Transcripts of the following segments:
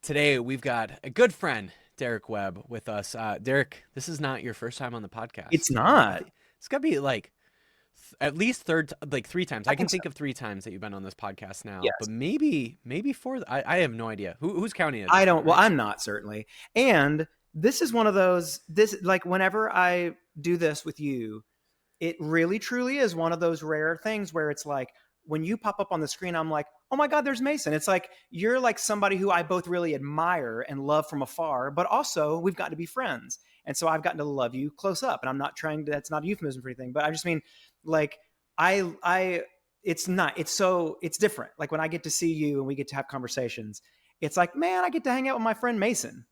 Today we've got a good friend, Derek Webb, with us. Derek, this is not your first time on the podcast. It's not. It's got to be like at least three times. I can think so. of 3 times that you've been on this podcast now, Yes. but maybe four. I have no idea. Who's counting it? I don't. Well, I'm not, certainly. And this is one of those. Like whenever I do this with you, it really truly is one of those rare things where it's like when you pop up on the screen, I'm like, oh my God, there's Mason. It's like you're like somebody who I both really admire and love from afar, but also we've gotten to be friends. And so I've gotten to love you close up. And I'm not trying to, that's not a euphemism for anything, but I just mean like it's different. Like when I get to see you and we get to have conversations, it's like, man, I get to hang out with my friend Mason.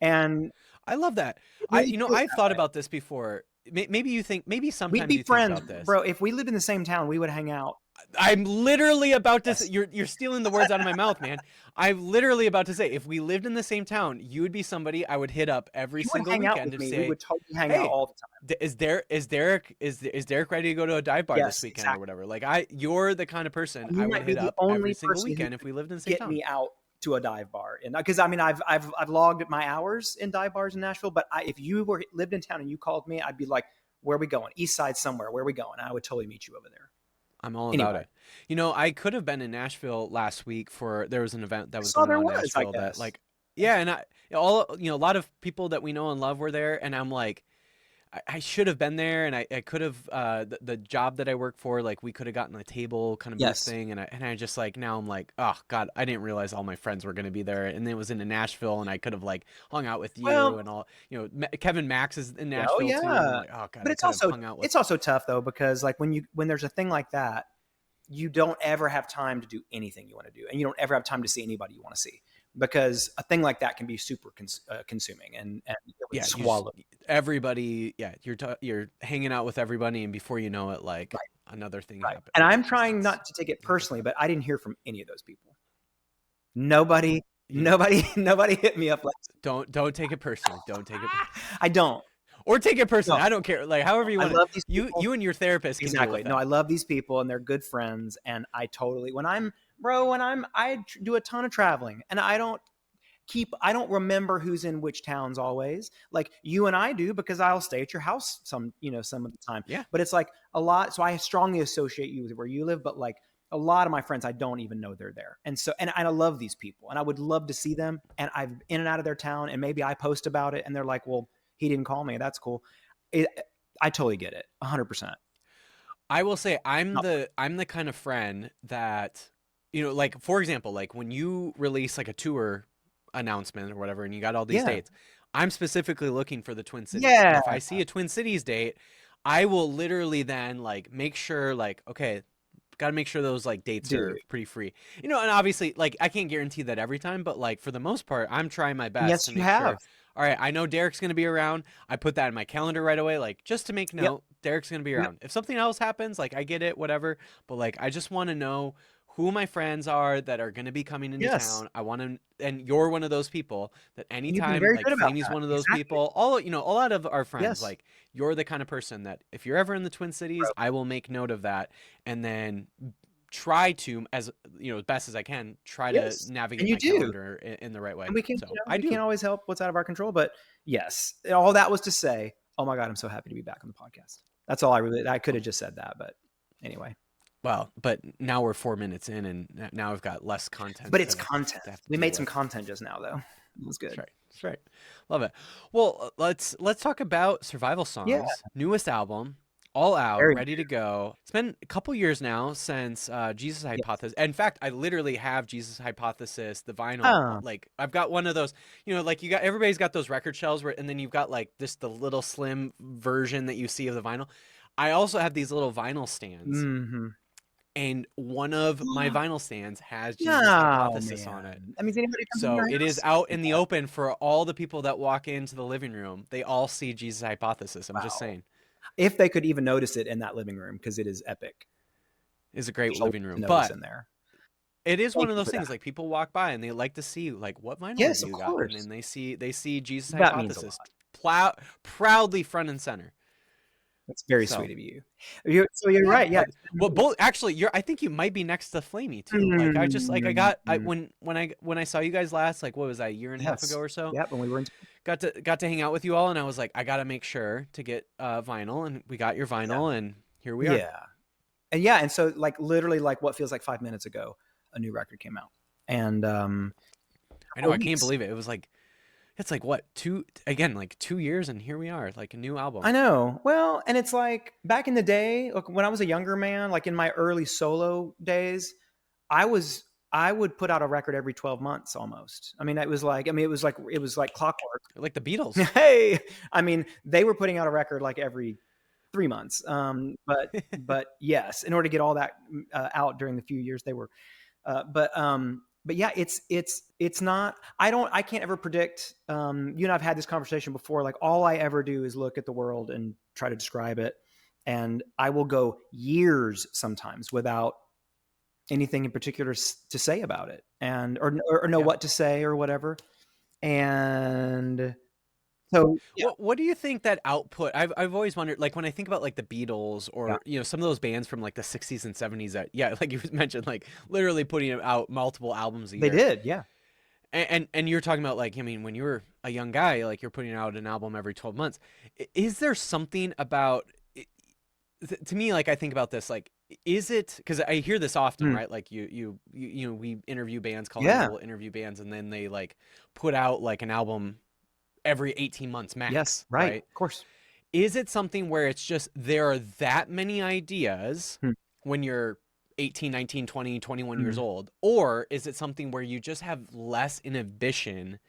And I love that. really I've thought about this before. Maybe sometimes we'd be you friends, think about this. bro. If we lived in the same town, we would hang out. I'm literally about to say, you're stealing the words out of my mouth, man. I'm literally about to say, if we lived in the same town, you would be somebody I would hit up every single weekend and say, we would totally hang out all the time. Is Derek ready to go to a dive bar this weekend exactly. or whatever? You're the kind of person I would hit up every single weekend if we lived in the same town. Get me out to a dive bar, and because I mean I've logged my hours in dive bars in Nashville, but if you lived in town and you called me, I'd be like, where are we going? East Side somewhere. Where are we going? I would totally meet you over there. I'm all about it. You know, I could have been in Nashville last week there was an event that was going on in Nashville and a lot of people that we know and love were there, and I'm like, I should have been there, and I could have the job that I work for, like we could have gotten a table kind of booth thing, and I just like now I'm like, oh God, I didn't realize all my friends were going to be there, and it was in Nashville, and I could have like hung out with you and all. You know, Kevin Max is in Nashville too. And like, oh God, but it's also tough though, because like when there's a thing like that, you don't ever have time to do anything you want to do, and you don't ever have time to see anybody you want to see. Because a thing like that can be super consuming and swallow everybody. Yeah, you're hanging out with everybody, and before you know it, like another thing happens. And I'm trying not to take it personally, but I didn't hear from any of those people. Nobody hit me up like, don't take it personally. Don't take it personally. I don't. Or take it personally. No. I don't care. Like however you want. I love these people. You and your therapist. Exactly. No, I love these people and they're good friends. And I totally I do a ton of traveling, and I don't remember who's in which towns always. Like you and I do, because I'll stay at your house some of the time. Yeah. But it's like a lot. So I strongly associate you with where you live, but like a lot of my friends, I don't even know they're there. And so, and I love these people, and I would love to see them. And I'm in and out of their town, and maybe I post about it and they're like, well, he didn't call me. That's cool. I totally get it. 100%. I will say I'm the kind of friend that, you know, like for example, like when you release like a tour announcement or whatever, and you got all these dates, I'm specifically looking for the Twin Cities. Yeah. And if I see a Twin Cities date, I will literally then like make sure like, okay, got to make sure those like dates are pretty free, you know, and obviously like I can't guarantee that every time, but like for the most part, I'm trying my best to make sure. All right, I know Derek's going to be around. I put that in my calendar right away, like just to make note, Derek's going to be around. If something else happens, like I get it, whatever. But like, I just want to know who my friends are that are going to be coming into town. I want to, and you're one of those people that anytime, like Fanny's one of those people, a lot of our friends, like you're the kind of person that if you're ever in the Twin Cities, I will make note of that. And then try to, as you know, as best as I can, try to navigate my calendar in the right way. And we can, we can't always help what's out of our control, but yes, all that was to say, oh my God, I'm so happy to be back on the podcast. That's all I could have just said that, but anyway. Well, but now we're 4 minutes in, and now I've got less content. But it's content. We made some content just now, though. It was good. That's right. Love it. Well, let's talk about Survival Songs. Yeah. Newest album. All out, ready to go. It's been a couple years now since Jesus Hypothesis. In fact, I literally have Jesus Hypothesis, the vinyl. Oh. Like I've got one of those, you know, like everybody's got those record shelves and then you've got like the little slim version that you see of the vinyl. I also have these little vinyl stands. Mm-hmm. And one of my vinyl stands has Jesus Hypothesis on it. That means anybody comes so it is out in the open for all the people that walk into the living room. They all see Jesus Hypothesis. I'm just saying. If they could even notice it in that living room, because it is epic. It's a great living room, but in there. It is one of those things like people walk by and they like to see like what vinyl you got, and then they see Jesus Hypothesis proudly front and center. That's very So sweet of you. So you're yeah, right. Yeah. but well, both actually, I think you might be next to Flamey too. Like I just like I got I Mm, when I saw you guys last, like what was that, a year and a half ago yes. or so, Yep. And we were in. got to hang out with you all, and I was like, I gotta make sure to get vinyl, and we got your Yeah. vinyl, and here we are. Yeah. And yeah. And so like literally like what feels like 5 minutes ago, a new record came out, and I know, couple I can't weeks. believe it. It was like it's like what, two again, like 2 years, and here we are, like a new album. I know. Well, and it's like back in the day, like when I was a younger man, like in my early solo days, I was I would put out a record every 12 months almost. I mean, it was like clockwork. Like the Beatles. Hey, I mean, they were putting out a record like every 3 months. But yes, in order to get all that out during the few years they were but yeah, it's not. I can't ever predict. You and I've had this conversation before. Like all I ever do is look at the world and try to describe it, and I will go years sometimes without anything in particular to say about it, and or know Yeah. what to say or whatever. And so yeah, What do you think that output? I've always wondered, like when I think about like the Beatles yeah, or some of those bands from like the 60s and 70s that yeah, like you mentioned, like literally putting out multiple albums a they year. did. Yeah. And you're talking about like, I mean, when you were a young guy, like you're putting out an album every 12 months. Is there something about to me, like I think about this, like is it, because I hear this often, Mm. right? Like we interview bands, call Yeah. people interview bands, and then they like put out like an album every 18 months Yes. max, Right. right? Of course. Is it something where it's just there are that many ideas Hmm. when you're 18, 19, 20, 21 years Mm. old? Or is it something where you just have less inhibition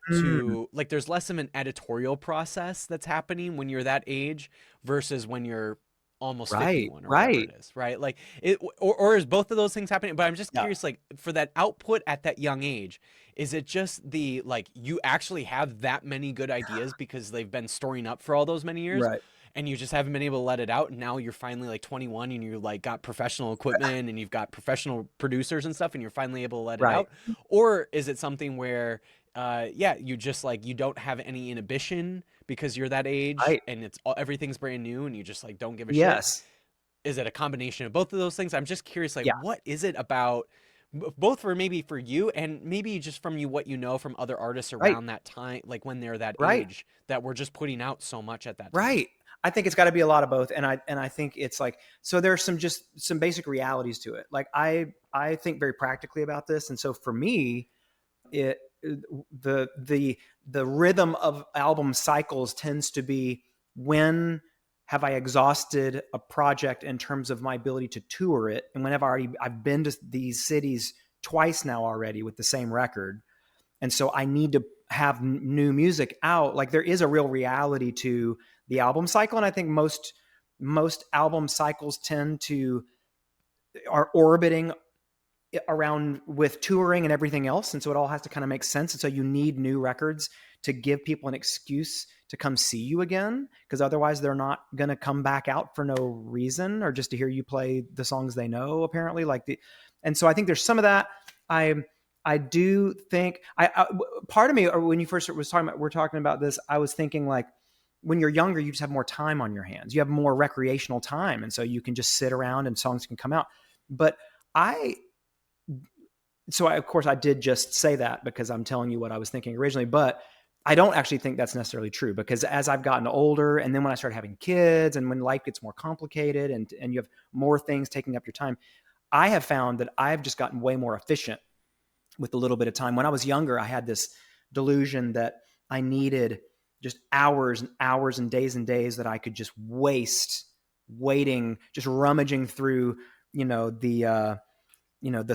Mm. to, like, there's less of an editorial process that's happening when you're that age versus when you're almost Right. 51 or whatever Right. it is, right? Like, or is both of those things happening? But I'm just Yeah. curious, like, for that output at that young age, is it just the, like, you actually have that many good ideas because they've been storing up for all those many years? Right. And you just haven't been able to let it out, and now you're finally like 21 and you're like got professional equipment and you've got professional producers and stuff, and you're finally able to let it Right. out? Or is it something where yeah, you just like you don't have any inhibition because you're that age Right. and everything's brand new and you just like don't give a shit? Yes. Is it a combination of both of those things? I'm just curious, like Yeah. what is it about both for maybe for you and maybe just from you, what you know from other artists Right. around that time, like when they're that Right. age, that we're just putting out so much at that time? Right. I think it's got to be a lot of both, and I think it's like, so there's some basic realities to it. Like I think very practically about this, and so for me, it the rhythm of album cycles tends to be, when have I exhausted a project in terms of my ability to tour it, and when have I've been to these cities twice now already with the same record, and so I need to have new music out. Like there is a real reality to the album cycle, and I think most album cycles tend to are orbiting around with touring and everything else, and so it all has to kind of make sense. And so you need new records to give people an excuse to come see you again, because otherwise they're not going to come back out for no reason, or just to hear you play the songs they know apparently. And so I think there's some of that. I do think part of me, or when you first we're talking about this, I was thinking like, when you're younger, you just have more time on your hands. You have more recreational time, and so you can just sit around and songs can come out. But of course I did just say that because I'm telling you what I was thinking originally, but I don't actually think that's necessarily true, because as I've gotten older, and then when I started having kids, and when life gets more complicated, and you have more things taking up your time, I have found that I've just gotten way more efficient with a little bit of time. When I was younger, I had this delusion that I needed just hours and hours and days that I could just waste waiting, just rummaging through, the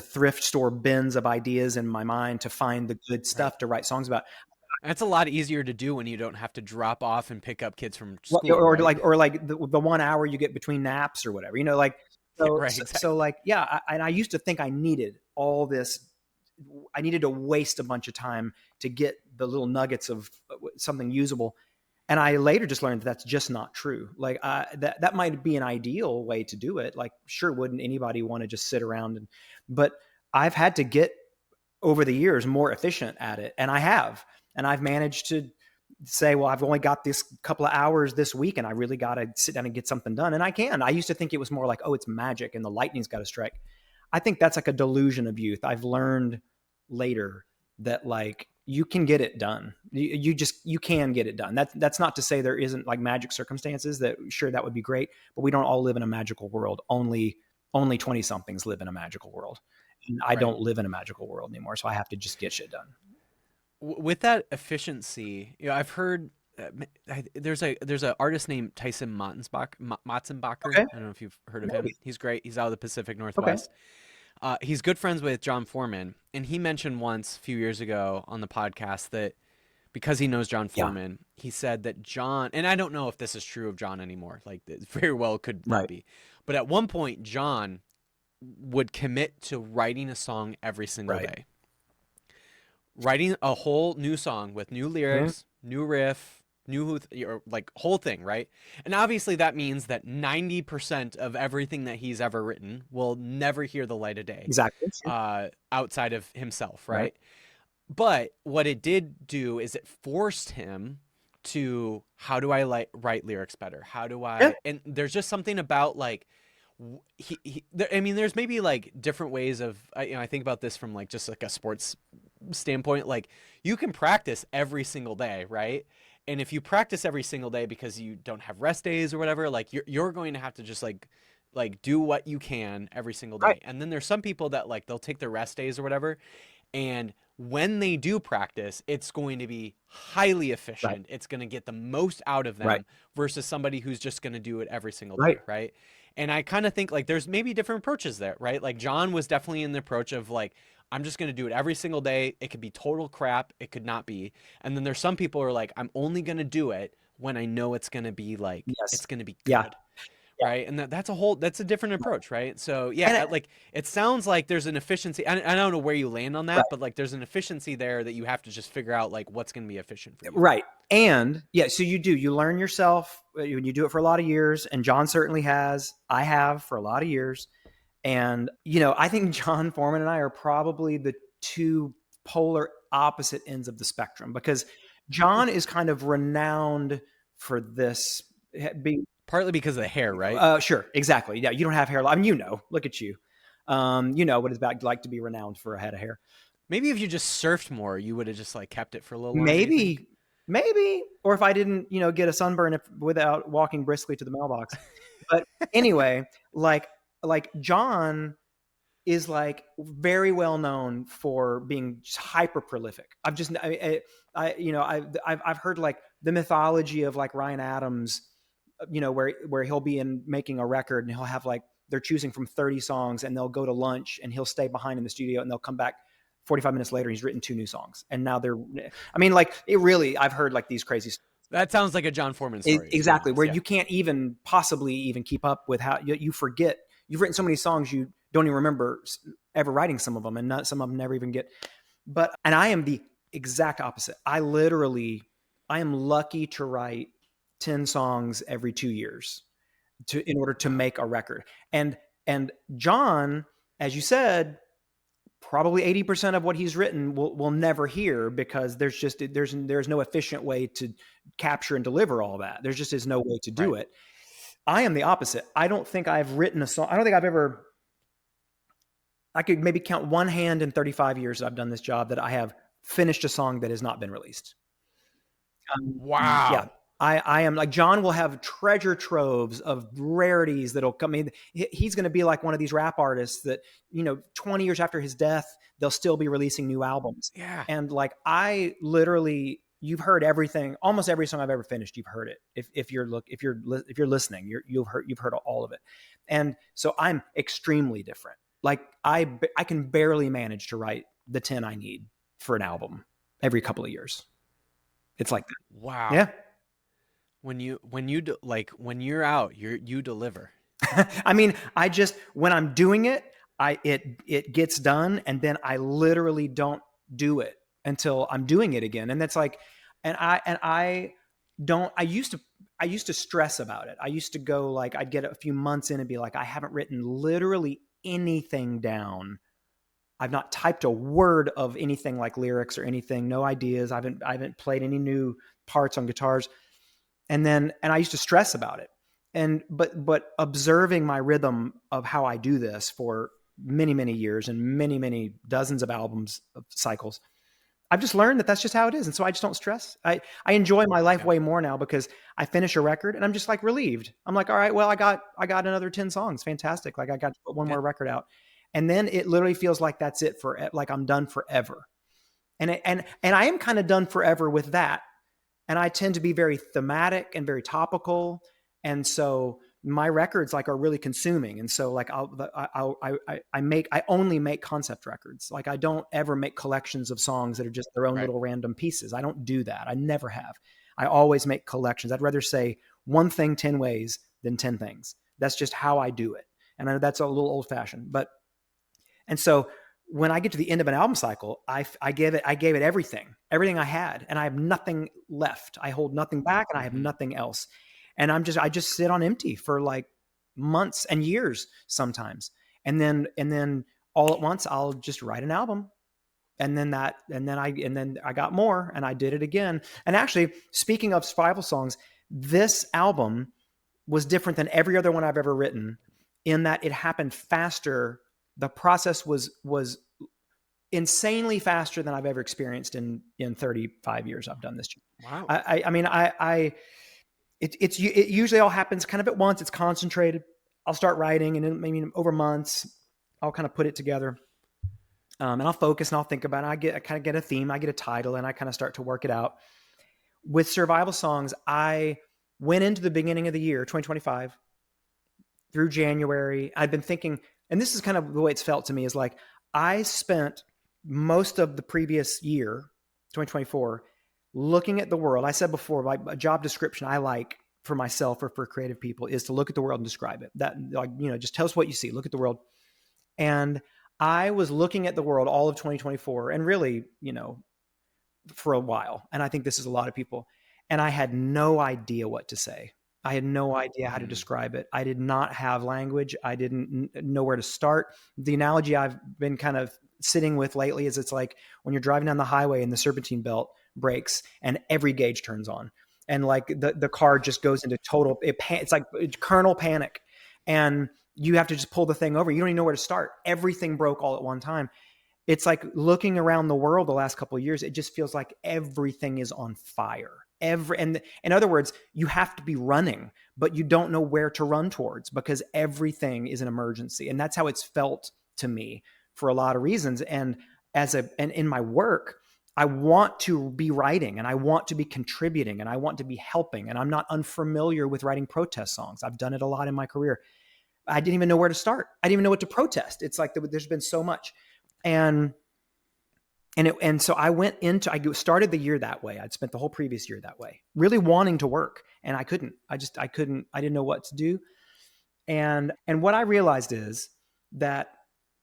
thrift store bins of ideas in my mind to find the good Right. stuff to write songs about. That's a lot easier to do when you don't have to drop off and pick up kids from Or, school, right? or like the 1 hour you get between naps or whatever, like, Yeah, so, right, so, so exactly. like, yeah. And I used to think I needed all this. I needed to waste a bunch of time to get the little nuggets of something usable. And I later just learned that that's just not true. Like that might be an ideal way to do it. Like, sure, wouldn't anybody want to just sit around? But I've had to get over the years more efficient at it, and I've managed to say, well, I've only got this couple of hours this week and I really got to sit down and get something done. And I can. I used to think it was more like, oh, it's magic and the lightning's got to strike. I think that's like a delusion of youth. I've learned later that like you can get it done. You can get it done. That's not to say there isn't like magic circumstances that sure that would be great, but we don't all live in a magical world. Only 20 somethings live in a magical world. And I don't live in a magical world anymore. So I have to just get shit done. With that efficiency, I've heard there's a artist named Tyson Matzenbacher. Okay. I don't know if you've heard of him. He's great. He's out of the Pacific Northwest. Okay. He's good friends with John Foreman, and he mentioned once a few years ago on the podcast that because he knows John Foreman, he said that John, and I don't know if this is true of John anymore. Like it very well could not be, but at one point John would commit to writing a song every single day. Writing a whole new song with new lyrics, new riff, or like whole thing, right? And obviously that means that 90% of everything that he's ever written will never hear the light of day. Exactly. Outside of himself, right? But what it did do is it forced him to, how do I write lyrics better? How do I, and there's just something about like, I mean, there's maybe like different ways of, I think about this from like just like a sports standpoint. Like you can practice every single day, right? And if you practice every single day because you don't have rest days or whatever, like you're going to have to just like do what you can every single day. And then there's some people that like they'll take their rest days or whatever, and when they do practice, it's going to be highly efficient. It's going to get the most out of them versus somebody who's just going to do it every single day, right? And I kind of think like there's maybe different approaches there, right? Like John was definitely in the approach of like, I'm just going to do it every single day. It could be total crap. It could not be. And then there's some people who are like, I'm only going to do it when I know it's going to be like, it's going to be good. Right. And that's a different approach. Right. So yeah, like it sounds like there's an efficiency. I don't know where you land on that, but like there's an efficiency there that you have to just figure out like what's going to be efficient for you. Right. And yeah, so you learn yourself when you do it for a lot of years. And John certainly has, I have for a lot of years. And, I think John Foreman and I are probably the two polar opposite ends of the spectrum because John is kind of renowned for this being partly because of the hair, right? Sure. Exactly. Yeah. You don't have hair. I mean, look at you. You know what it's like to be renowned for a head of hair. Maybe if you just surfed more, you would have just like kept it for a little longer. Maybe. Or if I didn't, get a sunburn without walking briskly to the mailbox. But anyway, like John is like very well known for being just hyper prolific. I've heard like the mythology of like Ryan Adams, where he'll be making a record and he'll have like, they're choosing from 30 songs and they'll go to lunch and he'll stay behind in the studio and they'll come back 45 minutes later. He's written 2 new songs. And now I've heard like these crazy stories. That sounds like a John Foreman story. Exactly. Where you can't even possibly even keep up with how you forget. You've written so many songs, you don't even remember ever writing some of them, and some of them never even get. And I am the exact opposite. I am lucky to write 10 songs every 2 years in order to make a record. And John, as you said, probably 80% of what he's written we'll never hear because there's no efficient way to capture and deliver all that. There just is no way to do it. I am the opposite. I don't think I've written a song. I don't think I could maybe count one hand in 35 years that I've done this job that I have finished a song that has not been released. Wow. Yeah. I am like, John will have treasure troves of rarities that'll come in. He's going to be like one of these rap artists that, 20 years after his death, they'll still be releasing new albums. Yeah. And like, you've heard everything, almost every song I've ever finished. You've heard it. If you're listening, you've heard all of it. And so I'm extremely different. Like I can barely manage to write the 10 I need for an album every couple of years. It's like that. Wow. Yeah. When you're out, you deliver. I mean, when I'm doing it, it gets done, and then I literally don't do it until I'm doing it again. And that's like, I used to stress about it. I used to go like, I'd get a few months in and be like, I haven't written literally anything down. I've not typed a word of anything like lyrics or anything, no ideas. I haven't played any new parts on guitars. And I used to stress about it. But observing my rhythm of how I do this for many, many years and many, many dozens of albums of cycles, I've just learned that that's just how it is. And so I just don't stress. I enjoy my life way more now because I finish a record and I'm just like relieved. I'm like, all right, well, I got another 10 songs. Fantastic. Like I got to put one more record out. And then it literally feels like that's it for, like I'm done forever. And I am kind of done forever with that. And I tend to be very thematic and very topical. And so my records like are really consuming. And so like I only make concept records. Like I don't ever make collections of songs that are just their own little random pieces. I don't do that. I never have. I always make collections. I'd rather say one thing 10 ways than 10 things. That's just how I do it. And I know that's a little old fashioned, and so when I get to the end of an album cycle, I gave it everything I had, and I have nothing left. I hold nothing back and I have nothing else. And I just sit on empty for like months and years sometimes. And then all at once I'll just write an album. And then I got more and I did it again. And actually, speaking of survival songs, this album was different than every other one I've ever written in that it happened faster. The process was insanely faster than I've ever experienced in 35 years I've done this. Wow. It usually all happens kind of at once. It's concentrated. I'll start writing, and then maybe over months, I'll kind of put it together. And I'll focus and I'll think about it. I kind of get a theme, I get a title, and I kind of start to work it out. With survival songs, I went into the beginning of the year, 2025, through January. I've been thinking, and this is kind of the way it's felt to me, is like I spent most of the previous year, 2024, looking at the world. I said before, like a job description I like for myself or for creative people is to look at the world and describe it. That, like, just tell us what you see, look at the world. And I was looking at the world all of 2024 and really, for a while. And I think this is a lot of people. And I had no idea what to say. I had no idea how to describe it. I did not have language. I didn't know where to start. The analogy I've been kind of sitting with lately is it's like when you're driving down the highway and the serpentine belt breaks and every gauge turns on. And like the car just goes into total, it's like kernel panic. And you have to just pull the thing over. You don't even know where to start. Everything broke all at one time. It's like looking around the world the last couple of years. It just feels like everything is on fire. And in other words, you have to be running, but you don't know where to run towards because everything is an emergency. And that's how it's felt to me for a lot of reasons. And in my work, I want to be writing and I want to be contributing and I want to be helping. And I'm not unfamiliar with writing protest songs. I've done it a lot in my career. I didn't even know where to start. I didn't even know what to protest. It's like there's been so much. And so I started the year that way. I'd spent the whole previous year that way, really wanting to work. And I couldn't. I didn't know what to do. And what I realized is that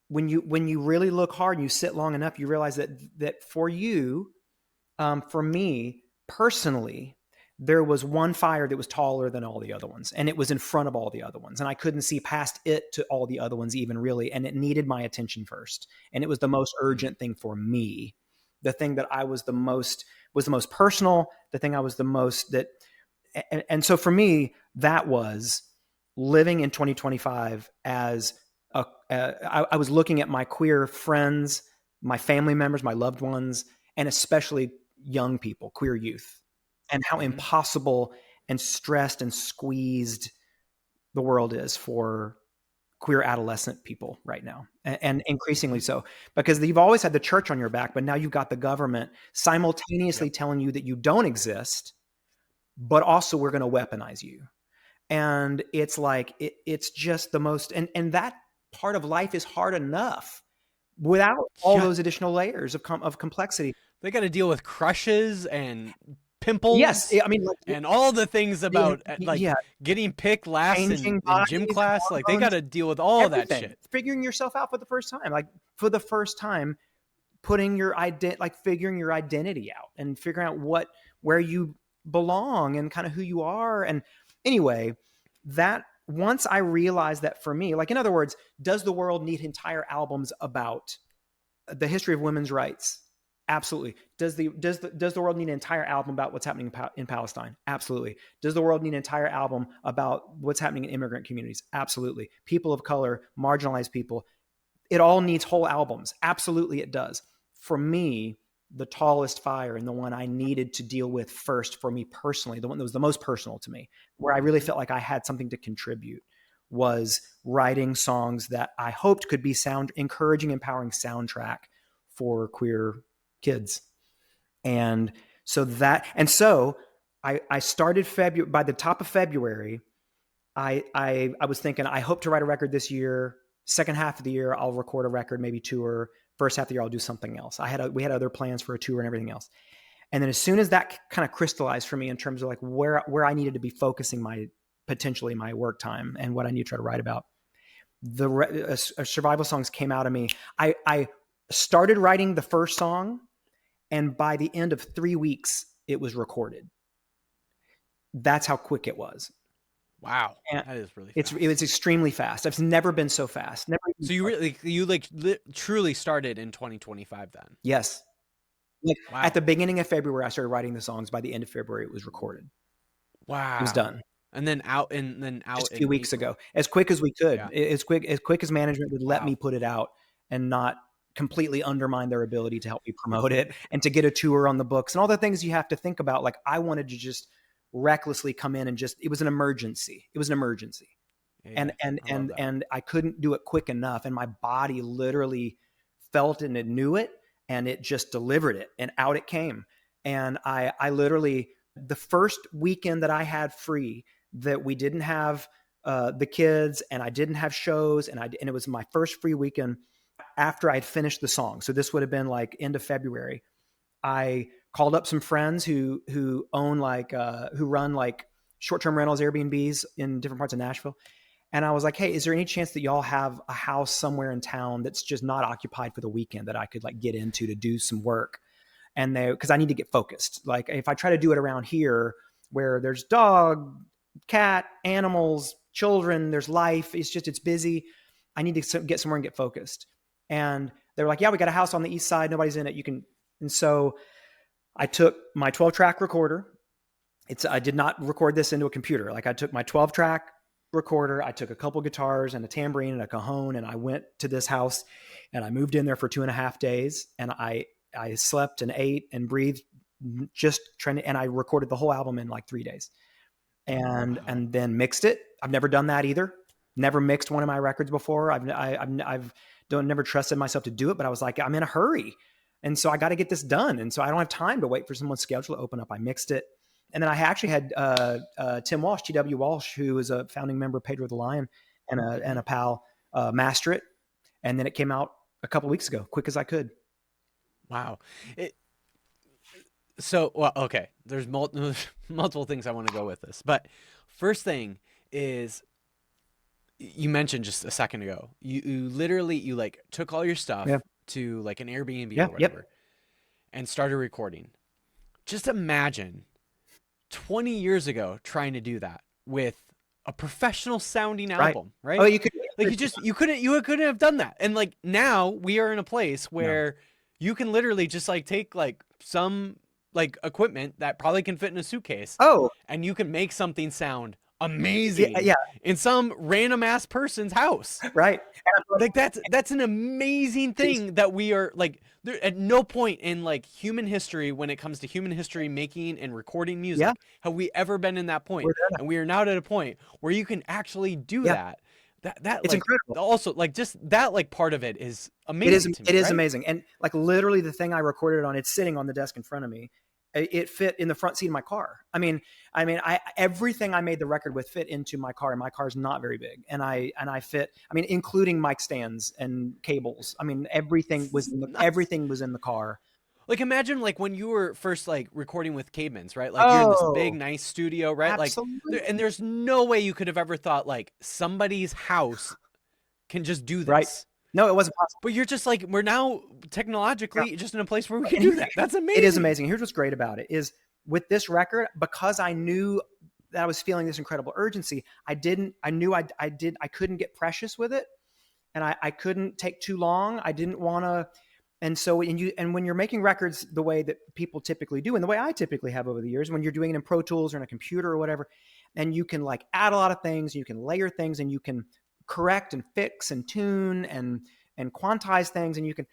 when you really look hard and you sit long enough, you realize that for you, for me personally, there was one fire that was taller than all the other ones, and it was in front of all the other ones, and I couldn't see past it to all the other ones even really, and it needed my attention first, and it was the most urgent thing for me, the thing that I was the most personal, the thing I was the most that, and so for me, that was living in 2025 as I was looking at my queer friends, my family members, my loved ones, and especially young people, queer youth, and how impossible and stressed and squeezed the world is for queer adolescent people right now. And increasingly so, because you've always had the church on your back, but now you've got the government simultaneously telling you that you don't exist, but also we're going to weaponize you. And it's like, it's just the most, and that part of life is hard enough without all those additional layers of complexity. They got to deal with crushes and pimples. Yes, I mean, and all the things about getting picked last in gym class. Like they got to deal with all of that shit. Figuring yourself out for the first time, putting your figuring your identity out and figuring out where you belong and kind of who you are. And anyway, that once I realized that for me, like in other words, does the world need entire albums about The history of women's rights. Absolutely. Does the world need an entire album about what's happening in Palestine? Absolutely. Does the world need an entire album about what's happening in immigrant communities? Absolutely. People of color, marginalized people. It all needs whole albums. Absolutely, it does. For me, the tallest fire and the one I needed to deal with first for me personally, the one that was the most personal to me, where I really felt like I had something to contribute, was writing songs that I hoped could be encouraging, empowering soundtrack for queer kids. And so I started February. By the top of February, I was thinking, I hope to write a record this year. Second half of the year, I'll record a record, maybe tour. First half of the year, I'll do something else. We had other plans for a tour and everything else. And then as soon as that kind of crystallized for me in terms of like where I needed to be focusing potentially my work time and what I need to try to write about, survival songs came out of me. I started writing the first song, and by the end of 3 weeks, it was recorded. That's how quick it was. Wow, and that is really fast. It was extremely fast. I've never been so fast. Never. So you truly started in 2025 then? Yes. Wow. At the beginning of February, I started writing the songs. By the end of February, it was recorded. Wow. It was done. And then out just a few weeks ago, as quick as we could, as quick as management would let me put it out and not completely undermine their ability to help me promote it and to get a tour on the books and all the things you have to think about. Like, I wanted to just recklessly come in and it was an emergency. It was an emergency. Yeah, and I couldn't do it quick enough. And my body literally felt it and it knew it, and it just delivered it, and out it came. And I literally, the first weekend that I had free, that we didn't have the kids and I didn't have shows, and it was my first free weekend after I'd finished the song. So this would have been like end of February. I called up some friends who own who run like short-term rentals, Airbnbs in different parts of Nashville. And I was like, hey, is there any chance that y'all have a house somewhere in town that's just not occupied for the weekend that I could like get into to do some work? And because I need to get focused. Like, if I try to do it around here where there's dog, cat, animals, children, there's life, it's busy. I need to get somewhere and get focused. And they were like, yeah, we got a house on the east side. Nobody's in it. You can. And so I took my 12-track recorder. I did not record this into a computer. Like, I took my 12-track recorder. I took a couple guitars and a tambourine and a cajon, and I went to this house, and I moved in there for 2.5 days. And I slept and ate and breathed, just trying to, and I recorded the whole album in like 3 days, and then mixed it. I've never done that either. Never mixed one of my records before. I've never trusted myself to do it, but I was like, I'm in a hurry. And so I got to get this done. And so I don't have time to wait for someone's schedule to open up. I mixed it. And then I actually had Tim Walsh, T.W. Walsh, who is a founding member of Pedro the Lion and a pal, master it. And then it came out a couple of weeks ago, quick as I could. Wow. Okay. There's multiple things I want to go with this. But first thing is, you mentioned just a second ago, you literally like took all your stuff to like an Airbnb or whatever and started recording. Just imagine 20 years ago trying to do that with a professional sounding album, right? Oh, you could, like, you couldn't have done that. And like, now we are in a place where you can literally just like take like some like equipment that probably can fit in a suitcase. And you can make something sound amazing in some random ass person's house. Right. Like, that's an amazing thing that we are like, there, at no point in like human history, when it comes to human history making and recording music, have we ever been in that point. And we are now at a point where you can actually do that. That it's like, incredible. Also, like, just that like part of it is amazing. It is amazing. And like, literally the thing I recorded on, it's sitting on the desk in front of me. It fit in the front seat of my car. I mean, everything I made the record with fit into my car, and my car's not very big. And I fit, including mic stands and cables. Everything was in the car. Like, imagine like when you were first like recording with Cademans, right? Like, you're in this big, nice studio, right? Absolutely. Like, and there's no way you could have ever thought like somebody's house can just do this. Right. No, it wasn't possible. But you're just like, we're now technologically just in a place where we can do that. That's amazing. It is amazing. Here's what's great about it is, with this record, because I knew that I was feeling this incredible urgency, I couldn't get precious with it, and I couldn't take too long. I didn't want to And so when you're making records the way that people typically do, and the way I typically have over the years, when you're doing it in Pro Tools or in a computer or whatever, and you can like add a lot of things, you can layer things, and you can correct and fix and tune and quantize things, and you can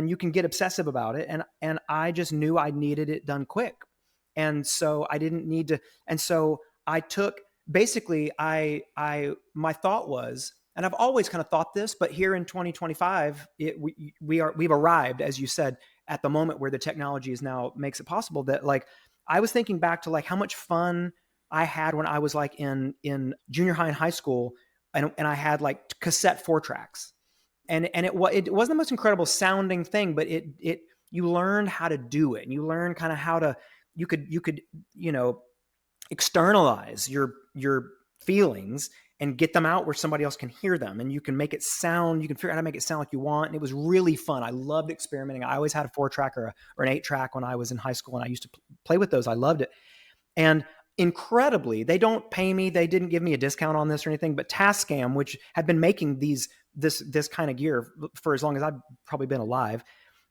you can get obsessive about it. And I just knew I needed it done quick. And so I didn't need to. And so I took, basically, my thought was, and I've always kind of thought this, but here in 2025, we've arrived, as you said, at the moment where the technology is now makes it possible. That like, I was thinking back to like how much fun I had when I was like in junior high and high school, and I had like cassette 4-tracks, and it wasn't the most incredible sounding thing, but you learned how to do it, and you learned kind of how to, you could externalize your feelings and get them out where somebody else can hear them, and you can make it sound, you can figure out how to make it sound like you want. And it was really fun. I loved experimenting. I always had a 4-track or an 8-track when I was in high school, and I used to play with those. I loved it. And incredibly, they don't pay me. They didn't give me a discount on this or anything, but Tascam, which had been making this kind of gear for as long as I've probably been alive,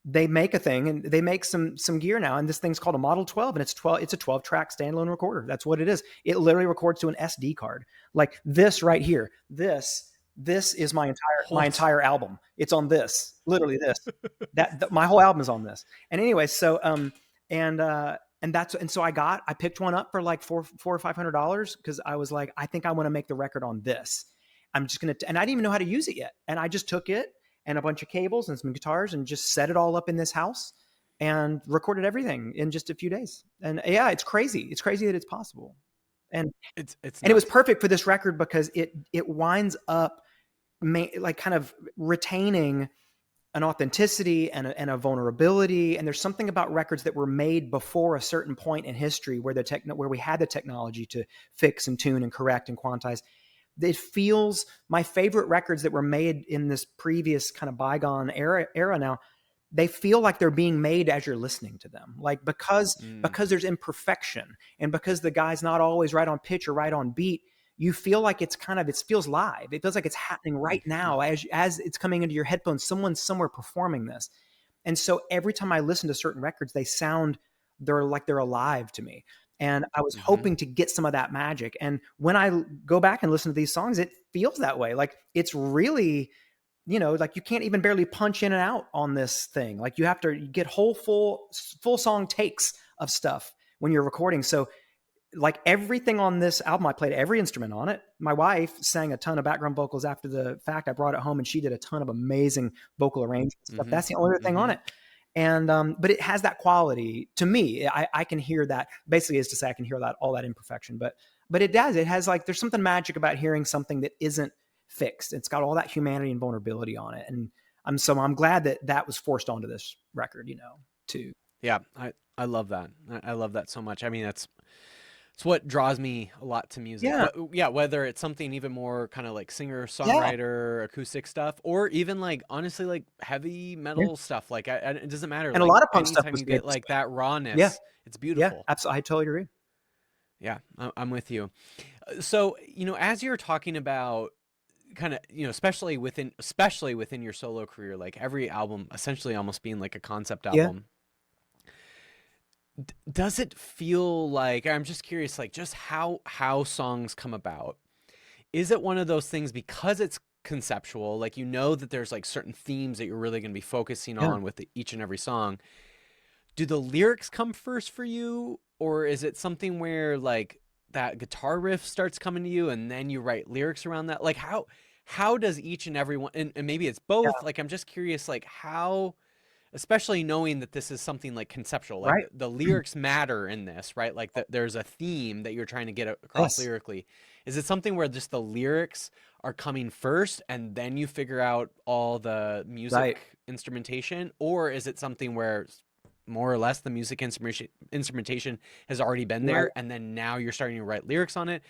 they make a thing, and they make some gear now. And this thing's called a Model 12, and it's a 12-track standalone recorder. That's what it is. It literally records to an SD card. Like this right here. This is my entire album. It's on this, literally this. My whole album is on this. And anyway, so so I picked one up for like $400 or $500 because I was like, I think I want to make the record on this. I'm just gonna, and I didn't even know how to use it yet. And I just took it and a bunch of cables and some guitars and just set it all up in this house and recorded everything in just a few days. And yeah, it's crazy. It's crazy that it's possible. And it was perfect for this record because it winds up like kind of retaining an authenticity and a vulnerability. And there's something about records that were made before a certain point in history where where we had the technology to fix and tune and correct and quantize. It feels, my favorite records that were made in this previous kind of bygone era now, they feel like they're being made as you're listening to them. Like because there's imperfection, and because the guy's not always right on pitch or right on beat, you feel like it feels live. It feels like it's happening right now as it's coming into your headphones. Someone's somewhere performing this. And so every time I listen to certain records, they're like they're alive to me. And I was hoping to get some of that magic. And when I go back and listen to these songs, it feels that way. Like it's really, like you can't even barely punch in and out on this thing. Like you have to get whole full song takes of stuff when you're recording. So like everything on this album, I played every instrument on it. My wife sang a ton of background vocals after the fact. I brought it home and she did a ton of amazing vocal arrangement stuff. That's the only other thing on it. And, but it has that quality to me. I can hear that, basically is to say I can hear that, all that imperfection, but it does. It has like, there's something magic about hearing something that isn't fixed. It's got all that humanity and vulnerability on it. And I'm glad that was forced onto this record, too. Yeah. I love that. I love that so much. I mean, it's what draws me a lot to music. Yeah. But yeah, whether it's something even more kind of like singer, songwriter, acoustic stuff, or even like honestly like heavy metal stuff. Like it doesn't matter. And like, a lot of punk stuff anytime was you get good. like that rawness, it's beautiful. Yeah, absolutely. I totally agree. Yeah, I'm with you. So as you're talking about kind of especially within your solo career, like every album essentially almost being like a concept album. Does it feel like, I'm just curious, like just how songs come about? Is it one of those things because it's conceptual, like that there's like certain themes that you're really going to be focusing on with each and every song? Do the lyrics come first for you, or is it something where like that guitar riff starts coming to you and then you write lyrics around that? Like how does each and every one, and maybe it's both, like I'm just curious, like how, especially knowing that this is something like conceptual, like the lyrics matter in this, right? Like there's a theme that you're trying to get across lyrically. Is it something where just the lyrics are coming first and then you figure out all the music instrumentation? Or is it something where more or less the music instrumentation has already been there and then now you're starting to write lyrics on it?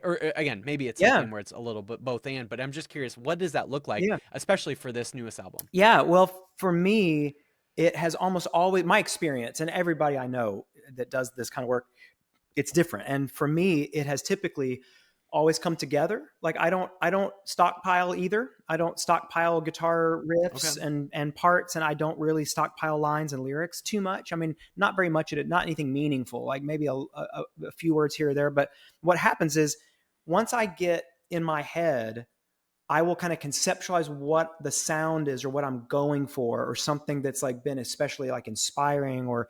Or again, maybe it's something where it's a little bit both and, but I'm just curious, what does that look like, especially for this newest album? Yeah, well, for me, it has almost always, my experience, and everybody I know that does this kind of work, it's different. And for me, it has typically always come together. Like I don't stockpile either. I don't stockpile guitar Okay. riffs and parts, and I don't really stockpile lines and lyrics too much. I mean, not very much of it, not anything meaningful, like maybe a few words here or there. But what happens is once I get in my head, I will kind of conceptualize what the sound is or what I'm going for, or something that's like been especially like inspiring, or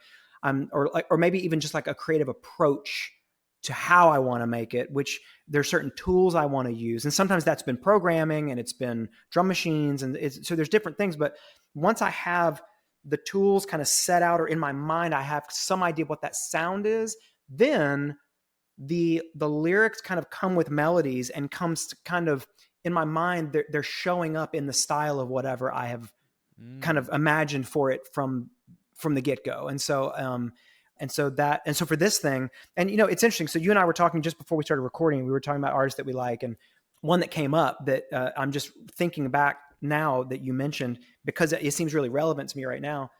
maybe even just like a creative approach to how I want to make it, which there's certain tools I want to use. And sometimes that's been programming and it's been drum machines. And so there's different things. But once I have the tools kind of set out, or in my mind, I have some idea of what that sound is, then the lyrics kind of come with melodies and comes to kind of, in my mind, they're showing up in the style of whatever I have kind of imagined for it from the get-go. And so for this thing, and it's interesting. So you and I were talking just before we started recording, we were talking about artists that we like, and one that came up that I'm just thinking back now that you mentioned, because it seems really relevant to me right now,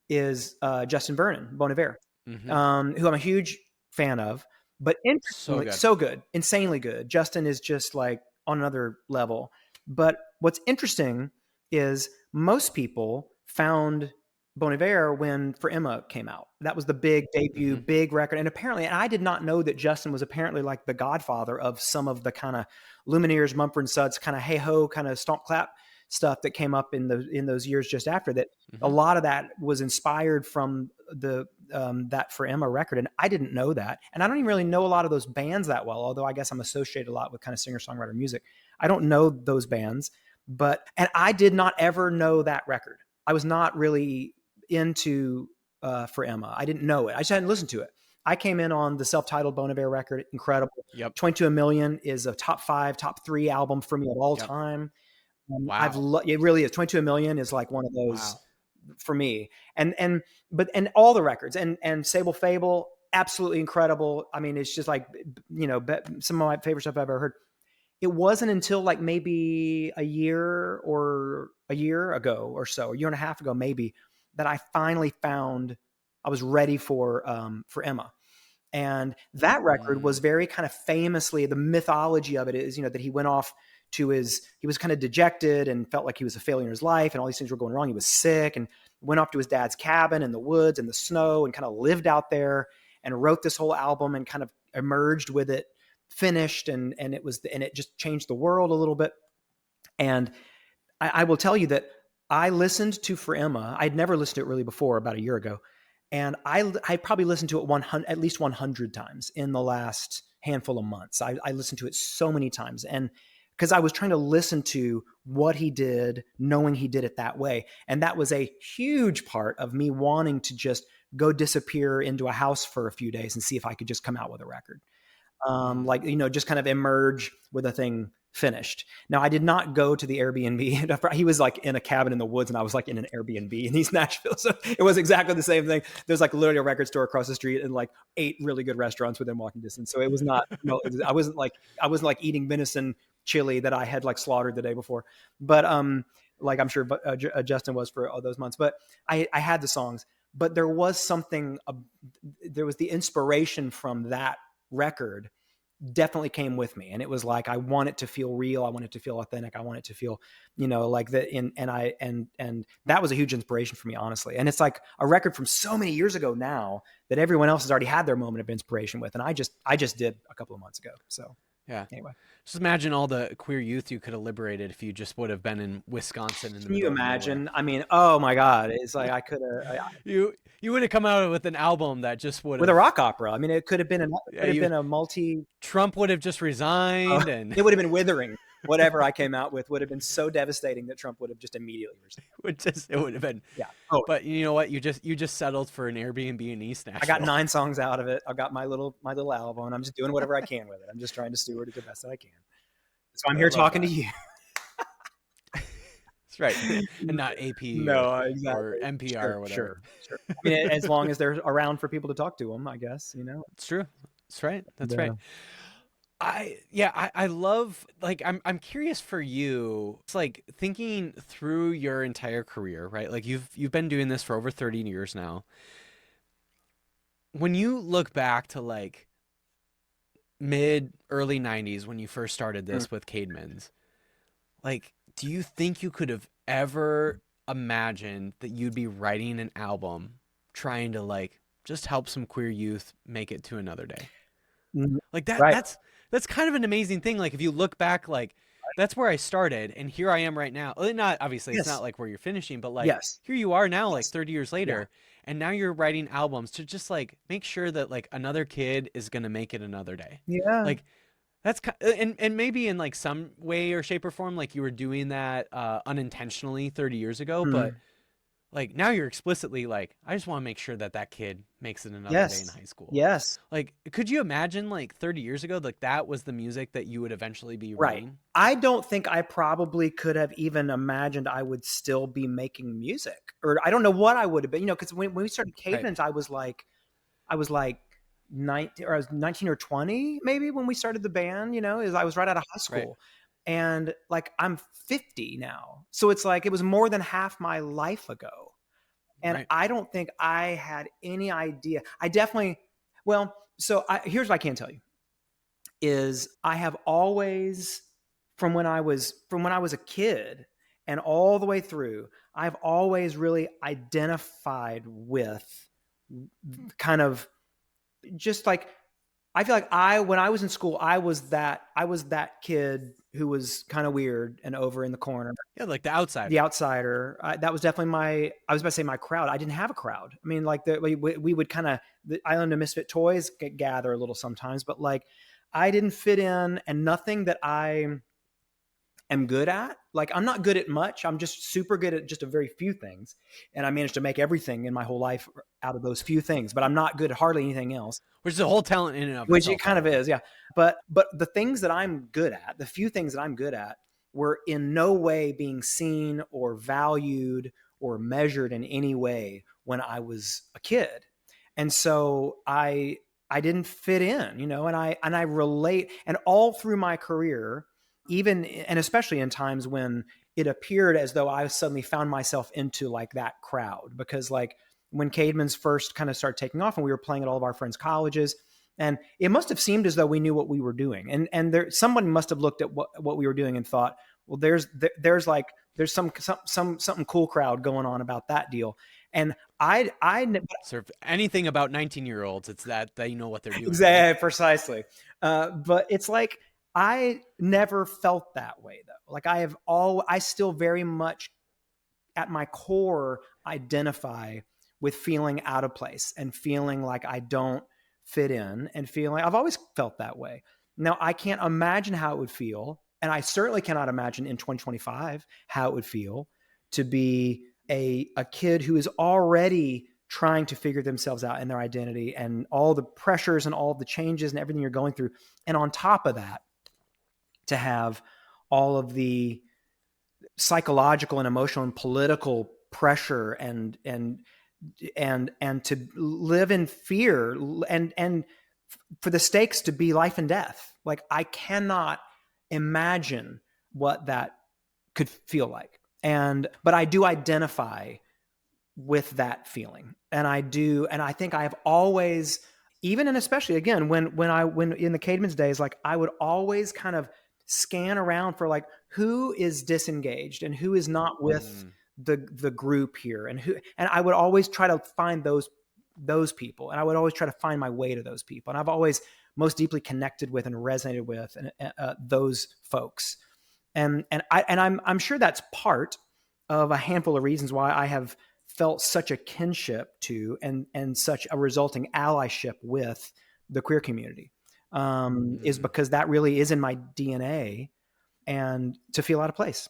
is Justin Vernon, Bon Iver, who I'm a huge fan of. But interestingly, so good, insanely good. Justin is just like on another level. But what's interesting is most people found Bon Iver when For Emma came out. That was the big debut, big record. And apparently, and I did not know that Justin was apparently like the godfather of some of the kind of Lumineers, Mumford & Sons, kind of hey-ho, kind of stomp clap stuff that came up in those years just after that. A lot of that was inspired from that For Emma record. And I didn't know that. And I don't even really know a lot of those bands that well, although I guess I'm associated a lot with kind of singer-songwriter music. I don't know those bands, and I did not ever know that record. I was not really into For Emma. I didn't know it. I just hadn't listened to it. I came in on the self-titled Bon Iver record. Incredible. Yep. 22 A Million is a top 5, top 3 album for me of all time. Wow. It really is. 22 A Million is like one of those for me. And all the records and Sable Fable, absolutely incredible. I mean, it's just like, some of my favorite stuff I've ever heard. It wasn't until like maybe a year ago or so, a year and a half ago, maybe, that I finally found I was ready for Emma. And that record was very kind of famously, the mythology of it is, that he went off to he was kind of dejected and felt like he was a failure in his life and all these things were going wrong. He was sick and went off to his dad's cabin in the woods in the snow and kind of lived out there and wrote this whole album and kind of emerged with it finished. And it just changed the world a little bit. And I will tell you that I listened to For Emma. I'd never listened to it really before, about a year ago. And I probably listened to it at least 100 times in the last handful of months. I listened to it so many times. And because I was trying to listen to what he did, knowing he did it that way. And that was a huge part of me wanting to just go disappear into a house for a few days and see if I could just come out with a record. Just kind of emerge with a thing finished. Now, I did not go to the Airbnb. He was like in a cabin in the woods and I was like in an Airbnb in East Nashville. So it was exactly the same thing. There's like literally a record store across the street and like 8 really good restaurants within walking distance. So it was not, I wasn't like eating venison chili that I had like slaughtered the day before. But like I'm sure Justin was for all those months. But I had the songs, but there was the inspiration from that record definitely came with me. And it was like, I want it to feel real. I want it to feel authentic. I want it to feel, like that. And that was a huge inspiration for me, honestly. And it's like a record from so many years ago now that everyone else has already had their moment of inspiration with. And I just did a couple of months ago. So yeah. Anyway, just imagine all the queer youth you could have liberated if you just would have been in Wisconsin. Can you imagine? I mean, oh my God. It's like, I could have, you would have come out with an album that just would have, with a rock opera. I mean, it could have been a multi. Trump would have just resigned and it would have been withering. Whatever I came out with would have been so devastating that Trump would have just immediately resigned. It would have been. Yeah. Oh, but you know what? You just settled for an Airbnb in East Nashville. I got 9 songs out of it. I got my little album and I'm just doing whatever I can with it. I'm just trying to steward it the best that I can. So I'm here talking to you. That's right. And not AP exactly. or NPR or whatever. Sure. I mean, as long as they're around for people to talk to them, I guess, It's true. That's right. That's right. I love, like, I'm curious for you. It's like thinking through your entire career, right? Like you've been doing this for over 30 years now. When you look back to like early 90s when you first started Mm. this with Caedmon's, like, do you think you could have ever imagined that you'd be writing an album trying to like just help some queer youth make it to another day? Mm. Like Right. that's kind of an amazing thing. Like if you look back, like that's where I started and here I am right now. Well, not obviously it's Yes. not like where you're finishing, but like Yes. here you are now, like Yes. 30 years Yeah. later, and now you're writing albums to just like make sure that like another kid is gonna make it another day. Yeah. Like that's and maybe in like some way or shape or form, like you were doing that unintentionally 30 years ago, but Mm. like now you're explicitly like, I just want to make sure that that kid makes it another day in Yes. high school. Yes. Like, could you imagine like 30 years ago, like that was the music that you would eventually be Right. writing? I don't think I probably could have even imagined I would still be making music, or I don't know what I would have been, because when we started Right. Caedmon's, I was like 19, or I was 19 or 20 maybe when we started the band, is I was right out of high Right. school. And like I'm 50 now. So it's like it was more than half my life ago. And Right. I don't think I had any idea. Here's what I can tell you is I have always, from when I was a kid and all the way through, I've always really identified with kind of just like, I feel like when I was in school, I was that kid who was kind of weird and over in the corner. Yeah. Like the outsider. The outsider. That was definitely I was about to say my crowd. I didn't have a crowd. I mean, like we would kind of, the Island of Misfit Toys gather a little sometimes, but like I didn't fit in, and nothing that I am good at. Like I'm not good at much. I'm just super good at just a very few things. And I managed to make everything in my whole life out of those few things, but I'm not good at hardly anything else. Which is a whole talent in and of Which itself. it kind of is, yeah. But the things that I'm good at, the few things that I'm good at, were in no way being seen or valued or measured in any way when I was a kid. And so I didn't fit in, and I relate, and all through my career, even and especially in times when it appeared as though I suddenly found myself into like that crowd, because like when Caedmon's first kind of started taking off and we were playing at all of our friends' colleges, and it must have seemed as though we knew what we were doing. And someone must have looked at what we were doing and thought, well, there's some something cool crowd going on about that deal. And So anything about 19-year-olds, it's that you know what they're doing. Exactly, right? Precisely. But it's like, I never felt that way though. Like I still very much at my core identify with feeling out of place and feeling like I don't fit in, and feeling I've always felt that way. Now I can't imagine how it would feel, and I certainly cannot imagine in 2025 how it would feel to be a kid who is already trying to figure themselves out and their identity and all the pressures and all the changes and everything you're going through. And on top of that, to have all of the psychological and emotional and political pressure and to live in fear and for the stakes to be life and death. Like I cannot imagine what that could feel like. But I do identify with that feeling. And I think I have always, even and especially again, when in the Caedmon's days, like I would always kind of scan around for like who is disengaged and who is not with the group here, and I would always try to find those people, and I would always try to find my way to those people. And I've always most deeply connected with and resonated with those folks. And I'm sure that's part of a handful of reasons why I have felt such a kinship to and such a resulting allyship with the queer community, is because that really is in my DNA, and to feel out of place.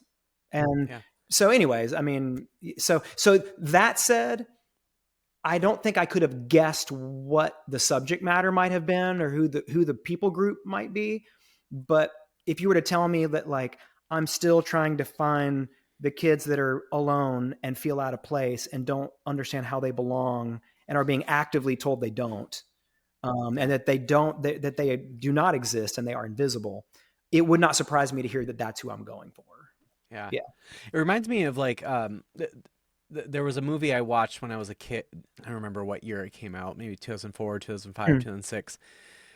And so anyways, I mean, so that said, I don't think I could have guessed what the subject matter might have been or who the people group might be. But if you were to tell me that like I'm still trying to find the kids that are alone and feel out of place and don't understand how they belong and are being actively told they don't, and that they do not exist and they are invisible, it would not surprise me to hear that that's who I'm going for. Yeah. Yeah. It reminds me of like, there was a movie I watched when I was a kid. I don't remember what year it came out, maybe 2004, 2005, 2006.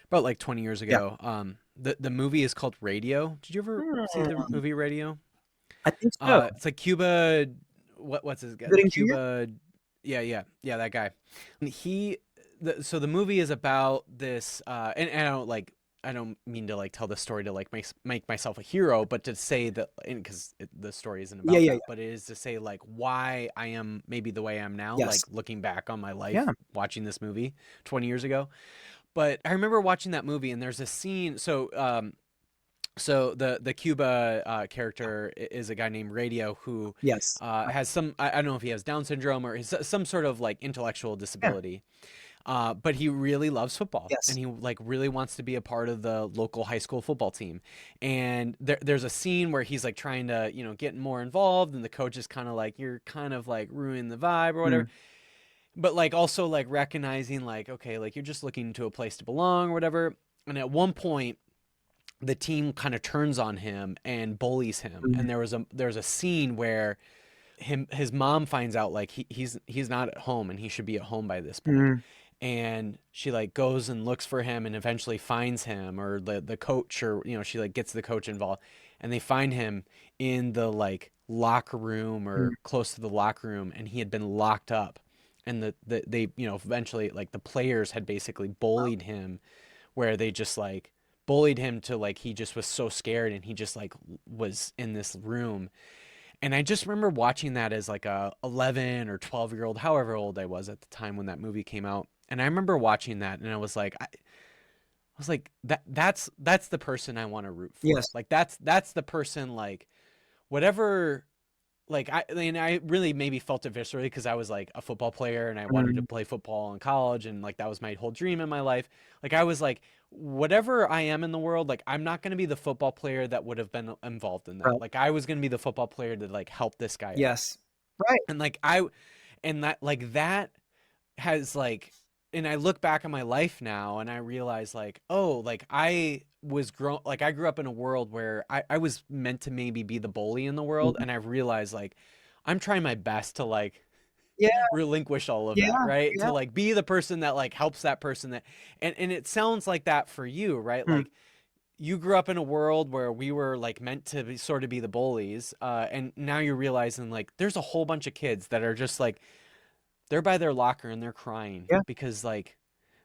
about like 20 years Yeah. ago. The movie is called Radio. Did you ever see the Hmm. movie Radio? I think so. It's like Cuba. What's his guy? Gooding Jr.? Cuba. Yeah, that guy. And so the movie is about this, and I don't mean to like tell the story to like make myself a hero, but to say that, because the story isn't Yeah, about yeah, that, but it is to say like why I am maybe the way I am now, like yes. looking back on my life, Yeah. watching this movie 20 years ago. But I remember watching that movie, and there's a scene. So the Cuba character is a guy named Radio who Yes. has some, I don't know if he has Down syndrome or some sort of like intellectual Yeah. disability. But he really loves football, and Yes. he like really wants to be a part of the local high school football team. And there's a scene where he's like trying to, get more involved, and the coach is kind of like, you're kind of like ruining the vibe or whatever. Mm. But like also like recognizing like, okay, like you're just looking to a place to belong or whatever. And at one point, the team kind of turns on him and bullies him. Mm. And there's a scene where his mom finds out like he's not at home, and he should be at home by this point. Mm. And she like goes and looks for him and eventually finds him, or the coach, or she like gets the coach involved, and they find him in the like locker room Mm. or close to the locker room, and he had been locked up. And they eventually, like, the players had basically bullied him, where they just like bullied him to like he just was so scared, and he just like was in this room. And I just remember watching that as like a 11 or 12-year-old, however old I was at the time when that movie came out. And I remember watching that, and I was like, that's the person I want to root for. Yes. Like that's the person, like, whatever. Like I really maybe felt it viscerally, because I was like a football player, and I wanted to Mm. play football in college, and like that was my whole dream in my life. Like I was like, whatever I am in the world, like I'm not going to be the football player that would have been involved in that. Right. Like I was going to be the football player to like help this guy out. Yes. Right. And like and that like that has like, and I look back on my life now, and I realize like, oh, like I grew up in a world where I was meant to maybe be the bully in the world. Mhm. And I've realized like I'm trying my best to like Yeah. relinquish all of that, Yeah. right? Yeah. To like be the person that like helps that person, that, and it sounds like that for you, right? Mm. Like you grew up in a world where we were like meant to be, sort of be the bullies, and now you're realizing like there's a whole bunch of kids that are just like, they're by their locker and they're crying Yeah. because like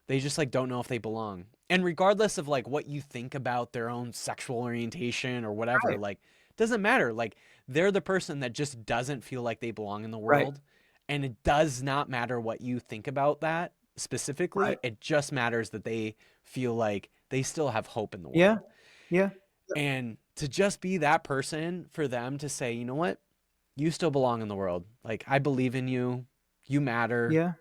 they just like don't know if they belong. And regardless of like what you think about their own sexual orientation or whatever, Right. like doesn't matter. Like they're the person that just doesn't feel like they belong in the Right. world. And it does not matter what you think about that specifically. Right. It just matters that they feel like they still have hope in the Yeah. world. Yeah. And to just be that person for them to say, you know what? You still belong in the world. Like I believe in you. You matter. Yeah.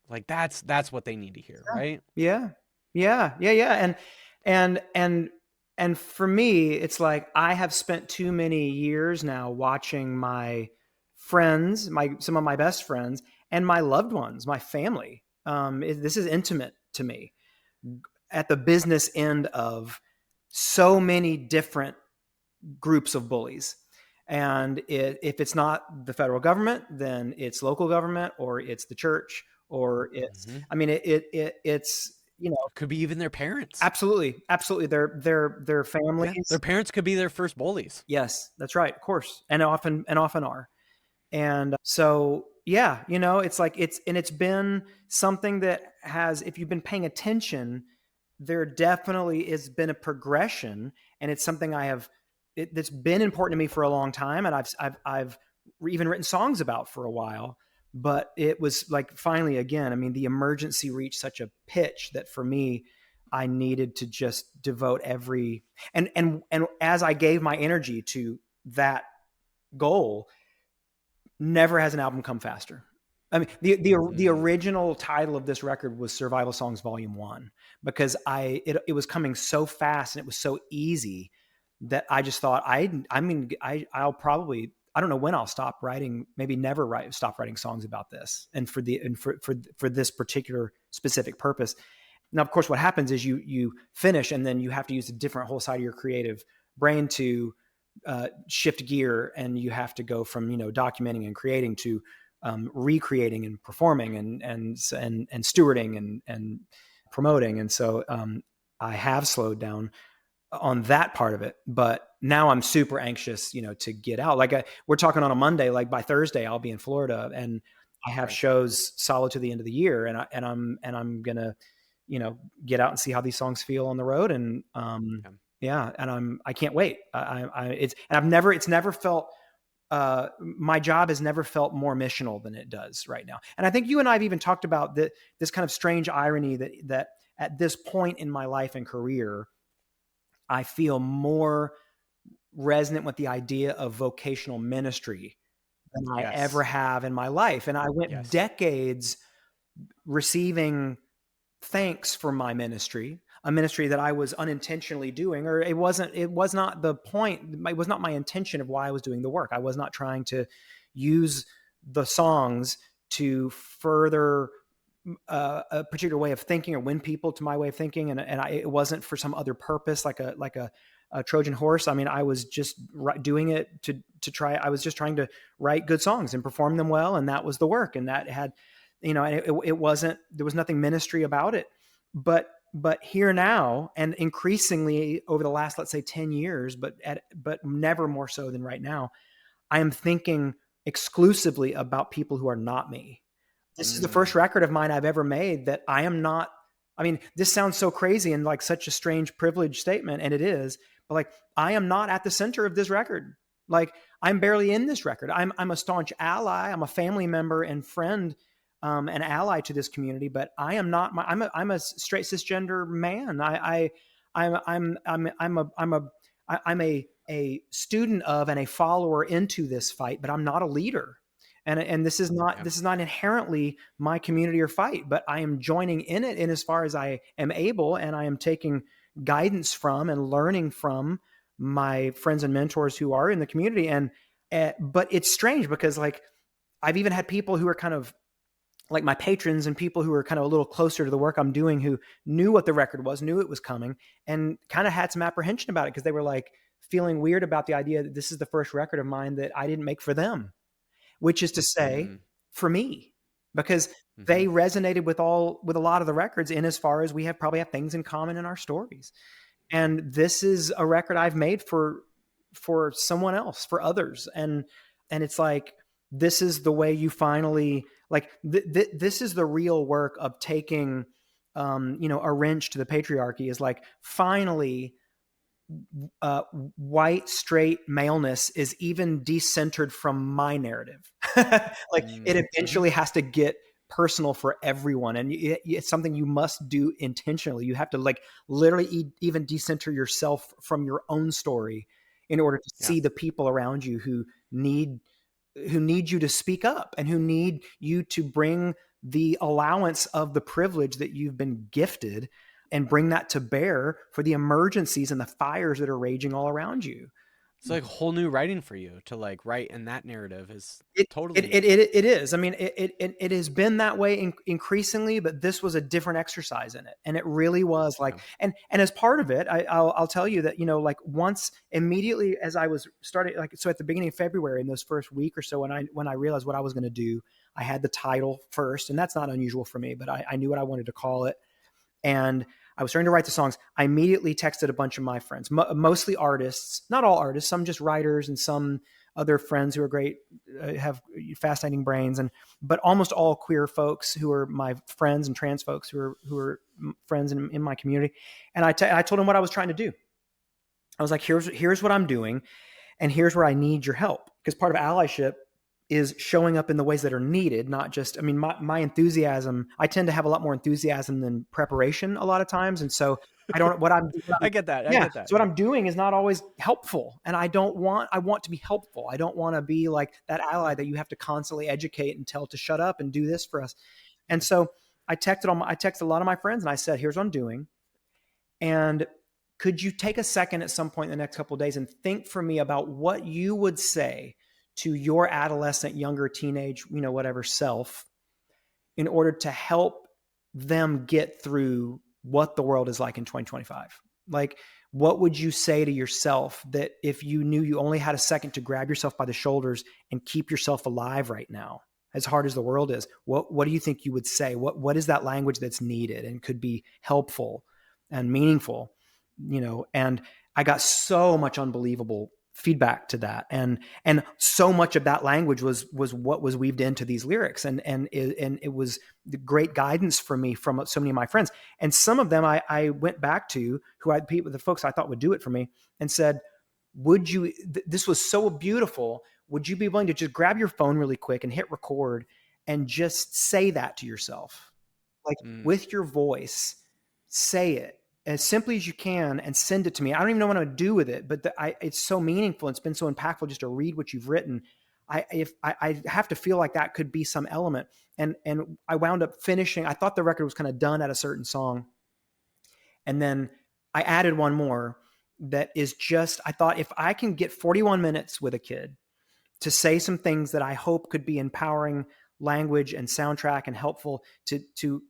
Like that's what they need to hear, right? Yeah. Yeah. Yeah. Yeah. And for me, it's like I have spent too many years now watching my friends, some of my best friends, and my loved ones, my family. This is intimate to me, at the business end of so many different groups of bullies. And if it's not the federal government, then it's local government, or it's the church, or it's, Mhm. I mean, it's, Could be even their parents. absolutely, absolutely. Their Yeah. families. Their parents could be their first bullies. Yes, that's right. Of course. And often are. And so, yeah, it's like it's been something that has, if you've been paying attention, there definitely has been a progression, and it's something that's been important to me for a long time, and I've even written songs about for a while. But it was like finally, again, I mean, the emergency reached such a pitch that for me, I needed to just devote and as I gave my energy to that goal, never has an album come faster. I mean, the original title of this record was Survival Songs Volume 1, because it was coming so fast and it was so easy that I just thought I'll probably, I don't know when I'll stop writing, maybe never stop writing songs about this and for this particular specific purpose. Now, of course, what happens is you finish, and then you have to use a different whole side of your creative brain to shift gear, and you have to go from documenting and creating to recreating and performing and stewarding and promoting. And so I have slowed down on that part of it, but now I'm super anxious, to get out. Like we're talking on a Monday, like by Thursday, I'll be in Florida and I have Right. shows solid to the end of the year. I'm going to, get out and see how these songs feel on the road. And, Yeah. yeah. And I can't wait. It's never felt, my job has never felt more missional than it does right now. And I think you and I have even talked about this kind of strange irony that at this point in my life and career, I feel more resonant with the idea of vocational ministry than I ever Yes. have in my life. And I went Yes. decades receiving thanks for my ministry, a ministry that I was unintentionally doing, or it was not the point. It was not my intention of why I was doing the work. I was not trying to use the songs to further a particular way of thinking or win people to my way of thinking. It wasn't for some other purpose, like a Trojan horse. I mean, I was just doing it to try. I was just trying to write good songs and perform them well. And that was the work. And that had, it wasn't, there was nothing ministry about it, but here now, and increasingly over the last, let's say 10 years, but never more so than right now, I am thinking exclusively about people who are not me. This is the first record of mine I've ever made that I am not. I mean, this sounds so crazy and like such a strange privileged statement, and it is, but like, I am not at the center of this record. Like, I'm barely in this record. I'm a staunch ally. I'm a family member and friend, an ally to this community, but I am not. I'm a straight cisgender man. I'm a student of and a follower into this fight, but I'm not a leader. And this is not inherently my community or fight, but I am joining in it in as far as I am able, and I am taking guidance from and learning from my friends and mentors who are in the community. And but it's strange because like I've even had people who are kind of like my patrons and people who are kind of a little closer to the work I'm doing who knew what the record was, knew it was coming, and kind of had some apprehension about it because they were like feeling weird about the idea that this is the first record of mine that I didn't make for them, which is to say for me, because they resonated with a lot of the records in as far as we probably have things in common in our stories. And this is a record I've made for someone else, for others. And it's like, this is the way you finally like, this is the real work of taking, a wrench to the patriarchy, is like, finally, white straight maleness is even decentered from my narrative. Like it eventually has to get personal for everyone, and it's something you must do intentionally. You have to like literally even decenter yourself from your own story in order to see the people around you who need you to speak up and who need you to bring the allowance of the privilege that you've been gifted and bring that to bear for the emergencies and the fires that are raging all around you. It's like whole new writing for you to like write in that narrative is totally. It is. I mean, it has been that way increasingly, but this was a different exercise in it. And it really was like, and as part of it, I'll tell you that, like once immediately as I was starting, like, so at the beginning of February in those first week or so, when I realized what I was going to do, I had the title first, and that's not unusual for me, but I knew what I wanted to call it. And I was starting to write the songs. I immediately texted a bunch of my friends, mostly artists, not all artists, some just writers and some other friends who are great, have fascinating brains, but almost all queer folks who are my friends and trans folks who are friends in my community. And I told them what I was trying to do. I was like, here's what I'm doing, and here's where I need your help. Because part of allyship is showing up in the ways that are needed, not just, I mean, my enthusiasm, I tend to have a lot more enthusiasm than preparation a lot of times. And so I get that. So what I'm doing is not always helpful. And I want to be helpful. I don't want to be like that ally that you have to constantly educate and tell to shut up and do this for us. And so I texted a lot of my friends and I said, here's what I'm doing. And could you take a second at some point in the next couple of days and think for me about what you would say to your adolescent, younger, teenage, whatever self, in order to help them get through what the world is like in 2025? Like, what would you say to yourself that if you knew you only had a second to grab yourself by the shoulders and keep yourself alive right now, as hard as the world is, what do you think you would say? What is that language that's needed and could be helpful and meaningful, and I got so much unbelievable feedback to that. And so much of that language was what was weaved into these lyrics. And it was the great guidance for me from so many of my friends. And some of them I went back to the folks I thought would do it for me and said, would you, this was so beautiful. Would you be willing to just grab your phone really quick and hit record and just say that to yourself? Like with your voice, say it as simply as you can and send it to me. I don't even know what I'm going to do with it, but it's so meaningful. It's been so impactful just to read what you've written. I have to feel like that could be some element. And I wound up finishing. I thought the record was kind of done at a certain song. And then I added one more that is just, I thought if I can get 41 minutes with a kid to say some things that I hope could be empowering language and soundtrack and helpful to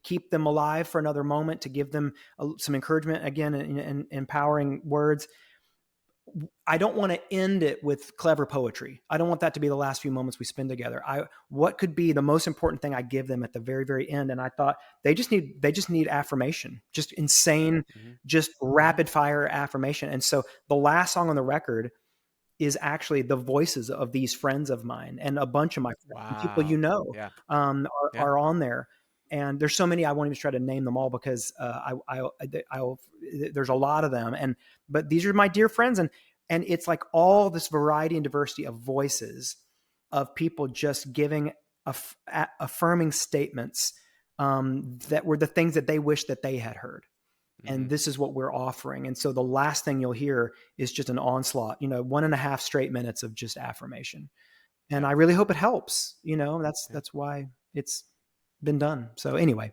keep them alive for another moment, to give them some encouragement again and empowering words. I don't want to end it with clever poetry. I don't want that to be the last few moments we spend together. What could be the most important thing I give them at the very, very end? And I thought they just need affirmation, just insane, just rapid fire affirmation. And so the last song on the record is actually the voices of these friends of mine, and a bunch of my friends, people are on there. And there's so many, I won't even try to name them all because there's a lot of them. But these are my dear friends, and it's like all this variety and diversity of voices of people just giving affirming statements that were the things that they wish that they had heard. And this is what we're offering. And so the last thing you'll hear is just an onslaught, 1.5 straight minutes of just affirmation. And I really hope it helps. That's why it's been done. So anyway.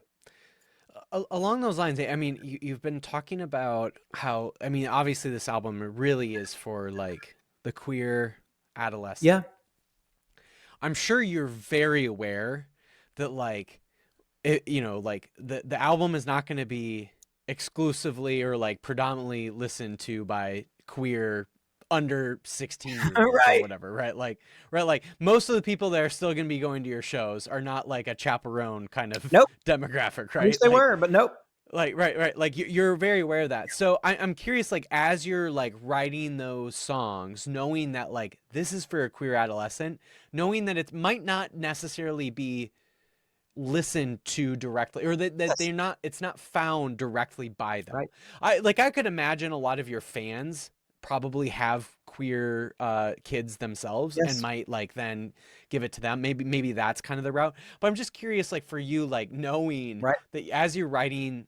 Along those lines, I mean, you've been talking about how, I mean, obviously this album really is for like the queer adolescent. Yeah. I'm sure you're very aware that like, like the album is not going to be exclusively or like predominantly listened to by queer under 16 year olds right. or whatever, right? Like most of the people that are still going to be going to your shows are not like a chaperone kind of demographic, right? I wish they were, but nope. Like, right. Like you're very aware of that. So I'm curious, like, as you're like writing those songs, knowing that like this is for a queer adolescent, knowing that it might not necessarily be listened to directly, or that they're not, it's not found directly by them. Right. I could imagine a lot of your fans probably have queer kids themselves and might like then give it to them. Maybe that's kind of the route. But I'm just curious, like for you, like knowing that as you're writing,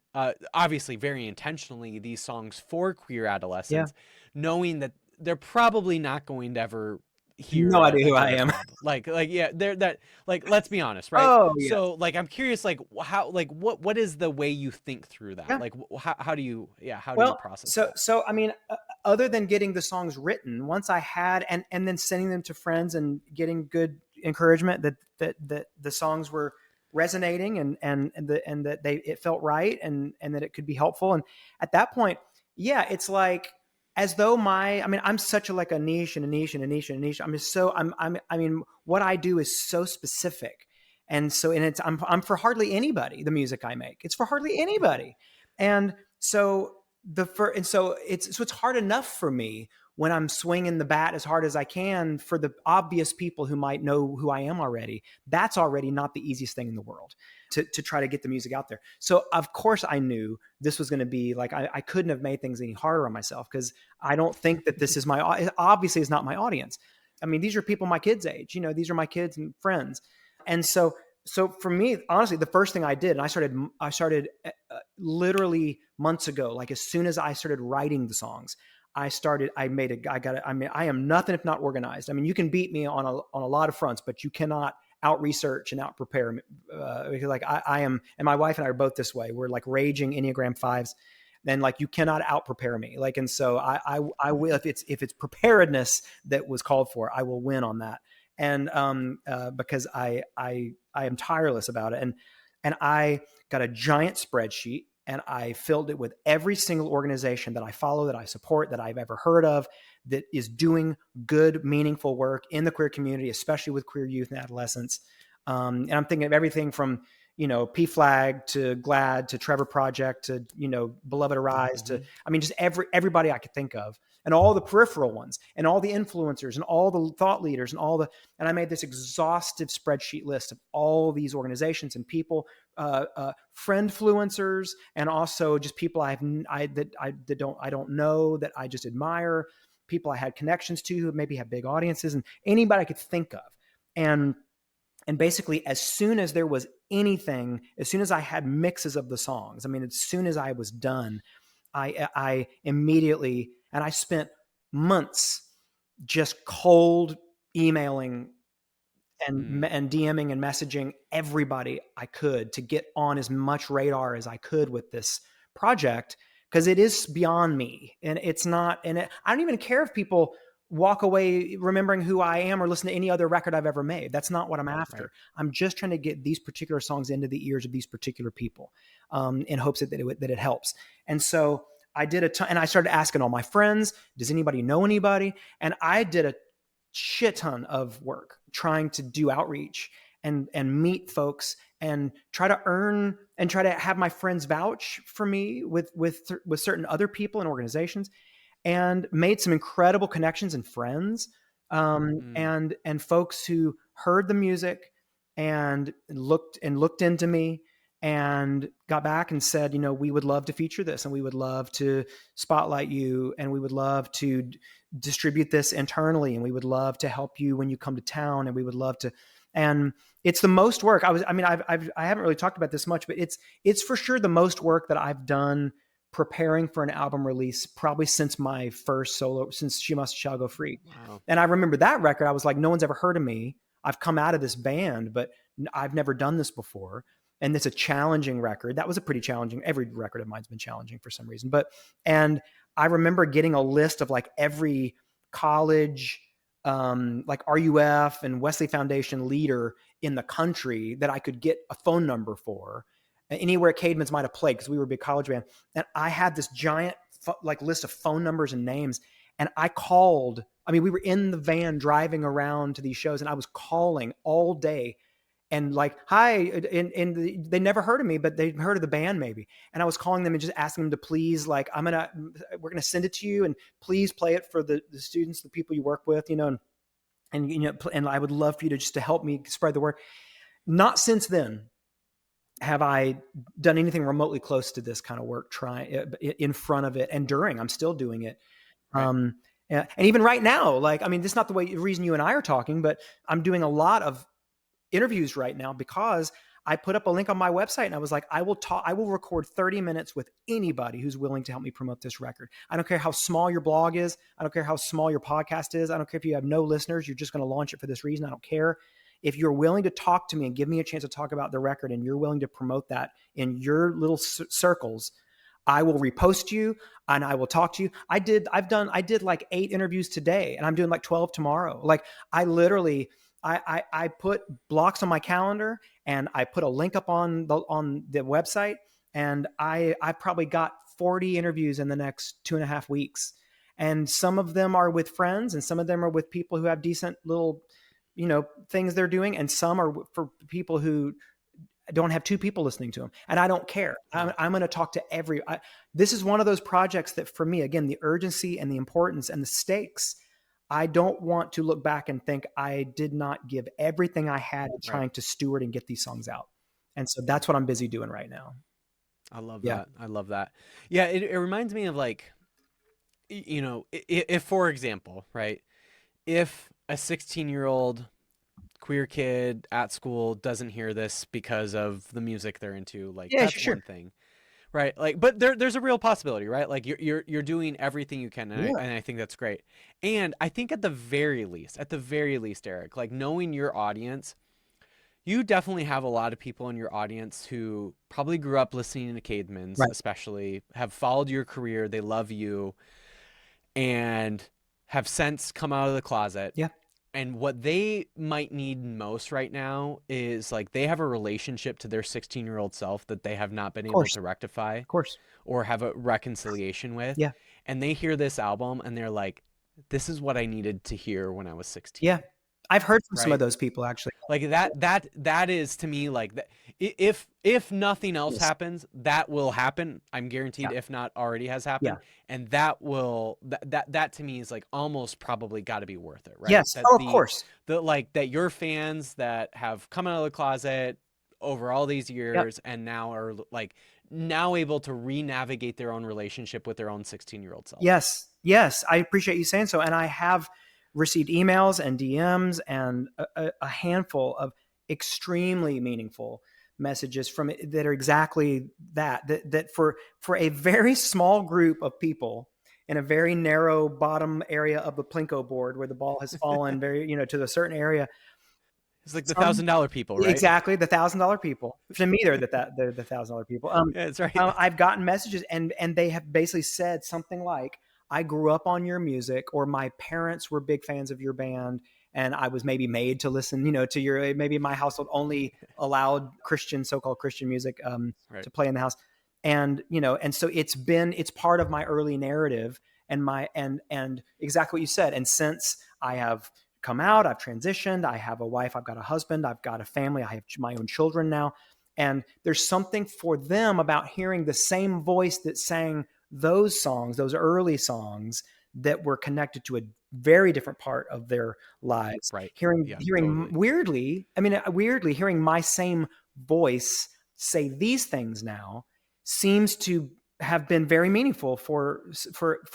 obviously very intentionally these songs for queer adolescents, knowing that they're probably not going to ever hear no idea who I am. They're that, like, let's be honest, right? Oh, yeah. So like I'm curious, like how, like what is the way you think through that? Like how do you do you process that? So I mean, other than getting the songs written, once I had and then sending them to friends and getting good encouragement that the songs were resonating and that it felt right and that it could be helpful. And at that point, it's like, as though I'm such a niche and a niche and a niche and a niche. I mean, what I do is so specific. And so, I'm for hardly anybody, the music I make, it's for hardly anybody. And so it's hard enough for me when I'm swinging the bat as hard as I can for the obvious people who might know who I am already. That's already not the easiest thing in the world to try to get the music out there. So of course I knew this was going to be like, I couldn't have made things any harder on myself, because I don't think that this is obviously is not my audience. I mean, these are people my kids' age, these are my kids and friends. And so for me, honestly, the first thing I did, and I started literally months ago, like as soon as I started writing the songs, I am nothing if not organized. I mean, you can beat me on a lot of fronts, but you cannot out research and out prepare me, because like I am, and my wife and I are both this way. We're like raging Enneagram 5s. Then like you cannot out prepare me. Like, and so I will, if it's preparedness that was called for, I will win on that. And because I am tireless about it. And I got a giant spreadsheet, and I filled it with every single organization that I follow, that I support, that I've ever heard of, that is doing good, meaningful work in the queer community, especially with queer youth and adolescents. And I'm thinking of everything from, P Flag to Glad to Trevor Project to, Beloved Arise to, just everybody I could think of, and all the peripheral ones and all the influencers and all the thought leaders and I made this exhaustive spreadsheet list of all these organizations and people, friendfluencers, and also just people I don't know, that I just admire, people I had connections to who maybe have big audiences, and anybody I could think of. And basically, as soon as there was anything, as soon as I had mixes of the songs, as soon as I was done, I immediately, and I spent months just cold emailing and DMing and messaging everybody I could to get on as much radar as I could with this project, because it is beyond me, and it's not, I don't even care if people walk away remembering who I am or listen to any other record I've ever made. That's not what I'm after. Right. I'm just trying to get these particular songs into the ears of these particular people, in hopes that it helps. And so I did a ton, and I started asking all my friends, does anybody know anybody? And I did a shit ton of work trying to do outreach and meet folks and try to earn and try to have my friends vouch for me with certain other people and organizations, and made some incredible connections and friends, and folks who heard the music and looked into me and got back and said, we would love to feature this, and we would love to spotlight you, and we would love to distribute this internally, and we would love to help you when you come to town, and we would love to. And it's the most work I haven't really talked about this much, but it's for sure the most work that I've done preparing for an album release, probably since my first solo, since She Must Shall Go Free. Wow. And I remember that record, I was like, no one's ever heard of me. I've come out of this band, but I've never done this before. And it's a challenging record. That was a pretty challenging, every record of mine's been challenging for some reason. And I remember getting a list of like every college, like RUF and Wesley Foundation leader in the country that I could get a phone number for, anywhere Caedmon's might have played, because we were a big college band. And I had this giant list of phone numbers and names. And I called, we were in the van driving around to these shows, and I was calling all day and like, hi, and they never heard of me, but they heard of the band maybe. And I was calling them and just asking them to please, like, we're going to send it to you, and please play it for the students, the people you work with, and I would love for you to help me spread the word. Not since then have I done anything remotely close to this kind of work, trying in front of it and during. I'm still doing it. Right. And even right now, this is not the reason you and I are talking, but I'm doing a lot of interviews right now because I put up a link on my website and I was like, I will record 30 minutes with anybody who's willing to help me promote this record. I don't care how small your blog is. I don't care how small your podcast is. I don't care if you have no listeners, you're just going to launch it for this reason. I don't care. If you're willing to talk to me and give me a chance to talk about the record, and you're willing to promote that in your little circles, I will repost you and I will talk to you. I did like 8 interviews today, and I'm doing like 12 tomorrow. Like I literally, I put blocks on my calendar, and I put a link up on the website, and I probably got 40 interviews in the next 2.5 weeks. And some of them are with friends, and some of them are with people who have decent little, things they're doing. And some are for people who don't have 2 people listening to them. And I don't care. I'm going to talk to this is one of those projects that, for me, again, the urgency and the importance and the stakes, I don't want to look back and think I did not give everything I had trying to steward and get these songs out. And so that's what I'm busy doing right now. I love that. I love that. Yeah. It reminds me of like, if for example, right, if a 16-year-old queer kid at school doesn't hear this because of the music they're into, like, that's one thing, right? Like, but there's a real possibility, right? Like you're doing everything you can, and I think that's great. And I think at the very least, Eric, like, knowing your audience, you definitely have a lot of people in your audience who probably grew up listening to Caedmon's, especially have followed your career, they love you, and have since come out of the closet. Yeah. And what they might need most right now is, like, they have a relationship to their 16-year-old self that they have not been able to rectify, or have a reconciliation with. Yeah. And they hear this album and they're like, this is what I needed to hear when I was 16. Yeah. I've heard from some of right? those people actually. Like that is to me like that. If nothing else Yes. happens, that will happen. I'm Yeah. guaranteed, if not already has Yeah. happened, and that will that to me is like almost probably got to be worth it, right? Yes. That Oh, of course. the like that your fans that have come out of the closet over all these Yep. years and now are like now able to re-navigate their own relationship with their own 16-year-old self. Yes. Yes. I appreciate you saying so. And I have received emails and DMs and a handful of extremely meaningful messages from it that are exactly that for a very small group of people in a very narrow bottom area of the plinko board where the ball has fallen very, to a certain area. It's like the Some $1,000 people, right? Exactly, the $1,000 people. To me, they're the $1,000 people. Yeah, that's right. I've gotten messages, and they have basically said something like, "I grew up on your music," or "My parents were big fans of your band, and I was maybe made to listen, to your maybe my household only allowed Christian, so-called Christian music Right. to play in the house." And and so it's part of my early narrative and my and exactly what you said. And since I have come out, I've transitioned, I have a wife, I've got a husband, I've got a family, I have my own children now. And there's something for them about hearing the same voice that sang those songs, those early songs that were connected to a very different part of their lives. Right. Hearing Yeah, totally. weirdly hearing my same voice say these things now seems to have been very meaningful for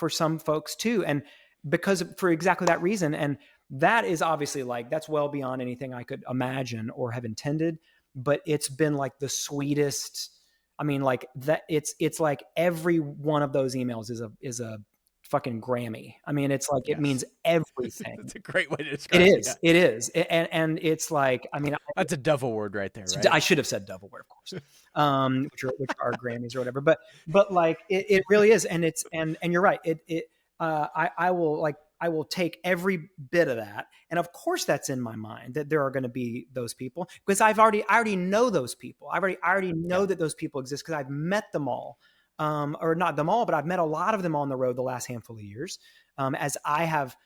some folks too. And because for exactly that reason. And that is obviously like, that's well beyond anything I could imagine or have intended, but it's been like the sweetest. I mean, like that it's like every one of those emails is a fucking Grammy. I mean, it's like, it means everything. That's a great way to describe it. It is. And it's like, I mean, that's a Dove Award right there, right? I should have said Dove Award, of course, which are Grammys or whatever. But like it really is, and it's and you're right. I will take every bit of that, and of course that's in my mind that there are going to be those people because I already know those people. I already know that those people exist because I've met them all, or not them all, but I've met a lot of them on the road the last handful of years, as I have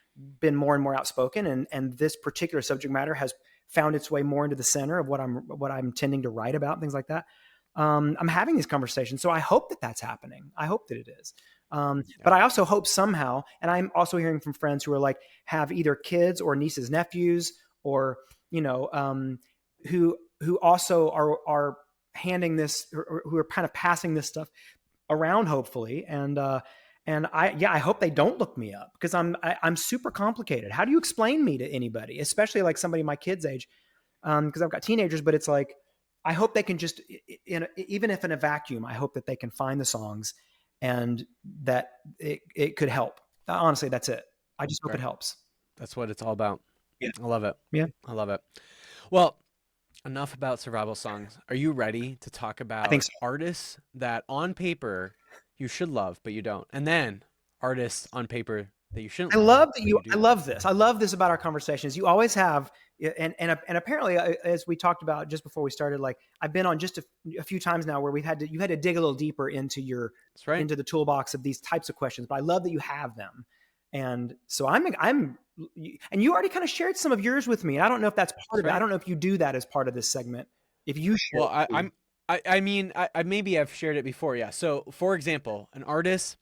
been more and more outspoken, and this particular subject matter has found its way more into the center of what I'm tending to write about, things like that. I'm having these conversations, so I hope that that's happening. I hope that it is. But I also hope somehow, and I'm also hearing from friends who are like, have either kids or nieces, nephews, or, who also are handing this, or who are kind of passing this stuff around, hopefully. And I hope they don't look me up because I'm super complicated. How do you explain me to anybody, especially like somebody my kid's age? Because I've got teenagers, but it's like, I hope they can just, even if in a vacuum, I hope that they can find the songs and that it could help. Honestly, that's it. I just hope it helps. That's what it's all about. Yeah. I love it. Yeah. I love it. Well, enough about survival songs. Are you ready to talk about artists that on paper you should love, but you don't? And then artists on paper that you shouldn't love. I love this. I love this about our conversations. You always have, and apparently, as we talked about just before we started, like I've been on just a few times now where you had to dig a little deeper into into the toolbox of these types of questions. But I love that you have them. And so and you already kind of shared some of yours with me. I don't know if that's part of it. I don't know if you do that as part of this segment. If you share, well, I mean, maybe I've shared it before. Yeah. So for example, an artist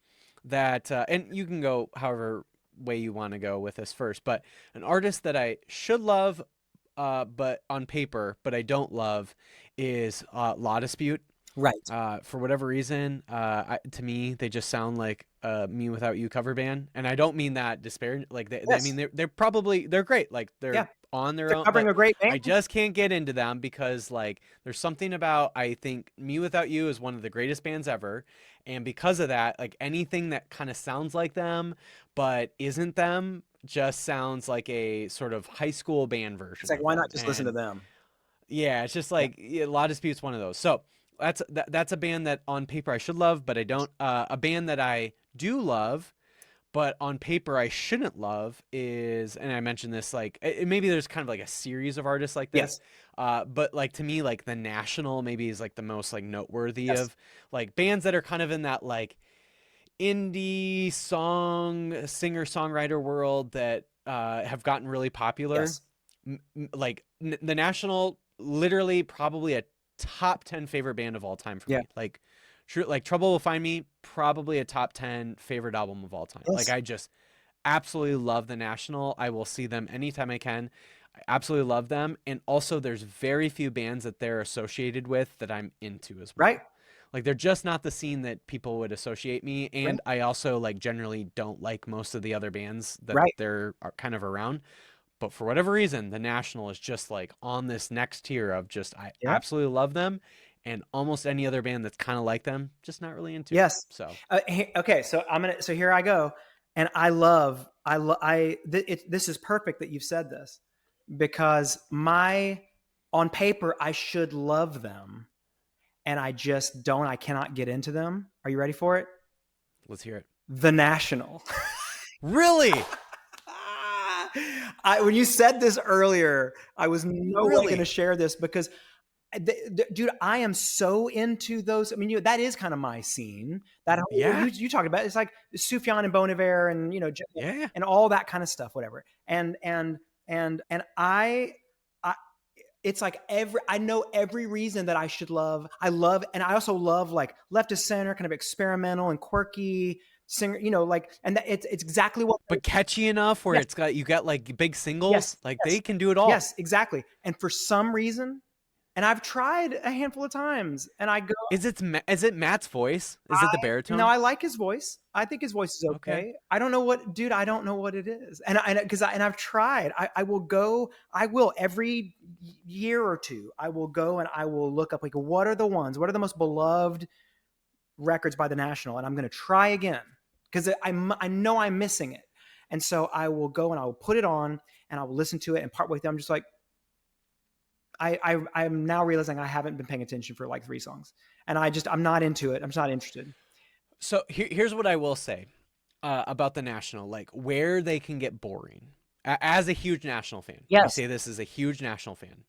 that, and you can go however way you want to go with this first, but an artist that I should love, but on paper, but I don't love is Law Dispute. Right. For whatever reason, to me, they just sound like a Me Without You cover band, and I don't mean that disparage. Like I mean, they're great. Like they're on their own. Covering a great band. I just can't get into them because like there's something about, I think Me Without You is one of the greatest bands ever, and because of that, like anything that kind of sounds like them but isn't them just sounds like a sort of high school band version. It's like, why not just listen to them? Yeah, it's just like Law Dispute's one of those. So that's a band that on paper I should love, but I don't. A band that I do love, but on paper I shouldn't love is, and I mentioned this, like maybe there's kind of like a series of artists like this. But like to me, like The National maybe is like the most like noteworthy of like bands that are kind of in that like indie singer-songwriter world that have gotten really popular. The National, literally probably a top 10 favorite band of all time for Yeah. me. Like Trouble Will Find Me, probably a top 10 favorite album of all time. Yes. Like I just absolutely love the National. I will see them anytime I can. I absolutely love them. And also there's very few bands that they're associated with that I'm into as well. Right. Like they're just not the scene that people would associate me. And I also like generally don't like most of the other bands that they're are kind of around. But for whatever reason, the National is just like on this next tier of just I absolutely love them, and almost any other band that's kind of like them, just not really into. Yes. So okay, so so here I go, and this is perfect that you've said this, because on paper I should love them, and I just don't. I cannot get into them. Are you ready for it? Let's hear it. The National. Really? When you said this earlier, I was no way going to share this because, dude, I am so into those. I mean, that is kind of my scene. That you talked about. It's like Sufjan and Bon Iver, and and all that kind of stuff, whatever. And I it's like I know every reason that I should love. And I also love like left of center, kind of experimental and quirky singer, and it's exactly what. But catchy enough where you got like big singles, they can do it all. Yes, exactly. And for some reason, and I've tried a handful of times, and I go, is it Matt's voice? Is it the baritone? No, I like his voice. I think his voice is okay. I don't know what it is. And I've tried. I will every year or two, I will go and I will look up like what are the most beloved records by the National, and I'm going to try again because I know I'm missing it. And so I will go and I will put it on and I will listen to it, and partway through I'm just like, I'm now realizing I haven't been paying attention for like 3 songs, and I'm not into it. I'm just not interested. So here's what I will say about the National, like where they can get boring. As a huge National fan, I say this as a huge National fan,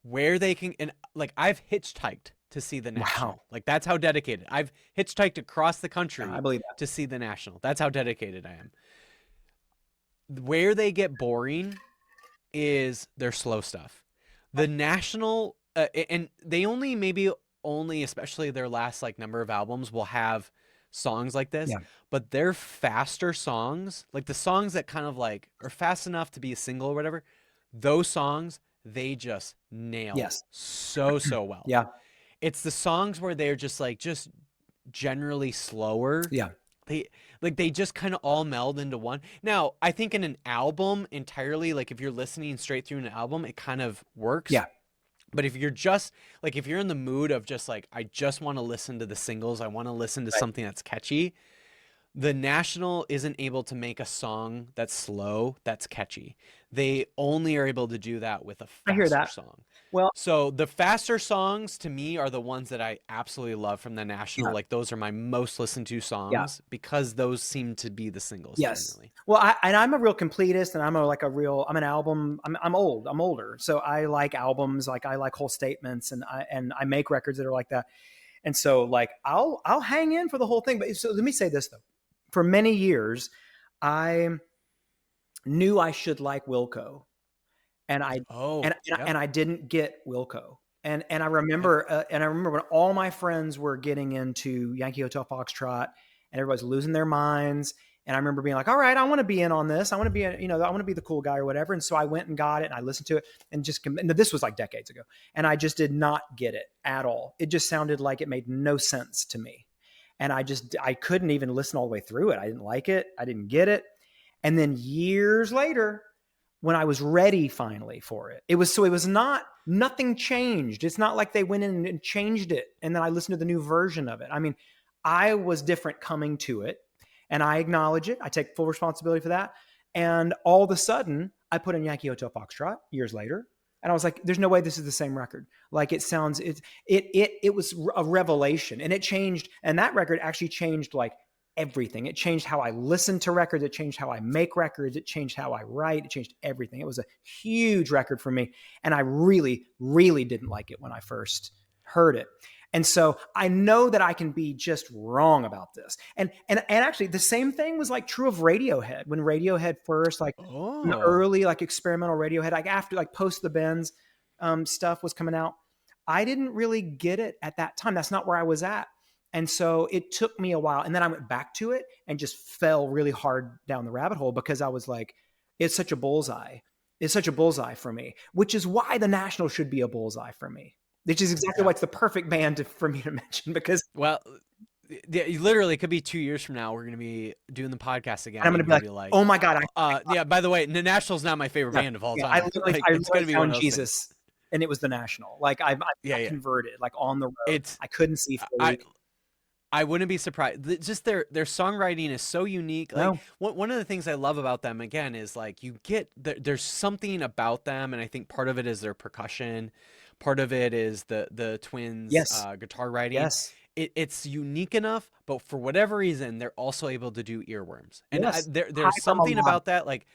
where they can, and like I've hitchhiked to see the National. Wow. Like that's how dedicated. I've hitchhiked across the country I believe that. to see the National. That's how dedicated I am. Where they get boring is their slow stuff. The National, and they only, especially their last like number of albums, will have songs like this. Yeah. But their faster songs, like the songs that kind of like are fast enough to be a single or whatever, those songs they just nail so well. Yeah. It's the songs where they're just generally slower. Yeah. They just kind of all meld into one. Now, I think in an album entirely, like if you're listening straight through an album, it kind of works. Yeah. But if you're just like, if you're in the mood of just like, I just want to listen to the singles, I want to listen to something that's catchy, the National isn't able to make a song that's slow, that's catchy. They only are able to do that with a faster song. Well, so the faster songs to me are the ones that I absolutely love from the National. Yeah. Like those are my most listened to songs because those seem to be the singles. Yes. Generally. Well, I'm a real completist, and I'm an album. I'm older. So I like albums. Like I like whole statements, and I make records that are like that. And so like I'll hang in for the whole thing. But so let me say this though. For many years, I knew I should like Wilco, and I didn't get Wilco. And I remember when all my friends were getting into Yankee Hotel Foxtrot, and everybody's losing their minds. And I remember being like, all right, I want to be in on this. I want to be, I want to be the cool guy or whatever. And so I went and got it, and I listened to it, and this was like decades ago. And I just did not get it at all. It just sounded like it made no sense to me. And I couldn't even listen all the way through it. I didn't like it. I didn't get it. And then years later, when I was ready finally for it, nothing changed. It's not like they went in and changed it, and then I listened to the new version of it. I mean, I was different coming to it, and I acknowledge it. I take full responsibility for that. And all of a sudden, I put in Yankee Hotel Foxtrot years later, and I was like, there's no way this is the same record. Like it was a revelation, and it changed. And that record actually changed like everything. It changed how I listen to records. It changed how I make records. It changed how I write. It changed everything. It was a huge record for me. And I really, really didn't like it when I first heard it. And so I know that I can be just wrong about this. And actually the same thing was like true of Radiohead. When Radiohead first, like the early like experimental Radiohead, like after like post the Bends stuff was coming out, I didn't really get it at that time. That's not where I was at. And so it took me a while. And then I went back to it and just fell really hard down the rabbit hole because I was like, it's such a bullseye. It's such a bullseye for me, which is why the National should be a bullseye for me. Which is exactly why it's the perfect band for me to mention because literally it could be 2 years from now we're going to be doing the podcast again. I'm going to be like, oh my God. Yeah, by the way, the National's not my favorite band of all time. I literally found Jesus and it was the National. Like I converted like on the road. I couldn't see for a week. I wouldn't be surprised. Just their songwriting is so unique. Like one of the things I love about them again is like you get there's something about them, and I think part of it is their percussion. Part of it is the twins' guitar writing. Yes. It's unique enough, but for whatever reason, they're also able to do earworms. And there's something about that. Like,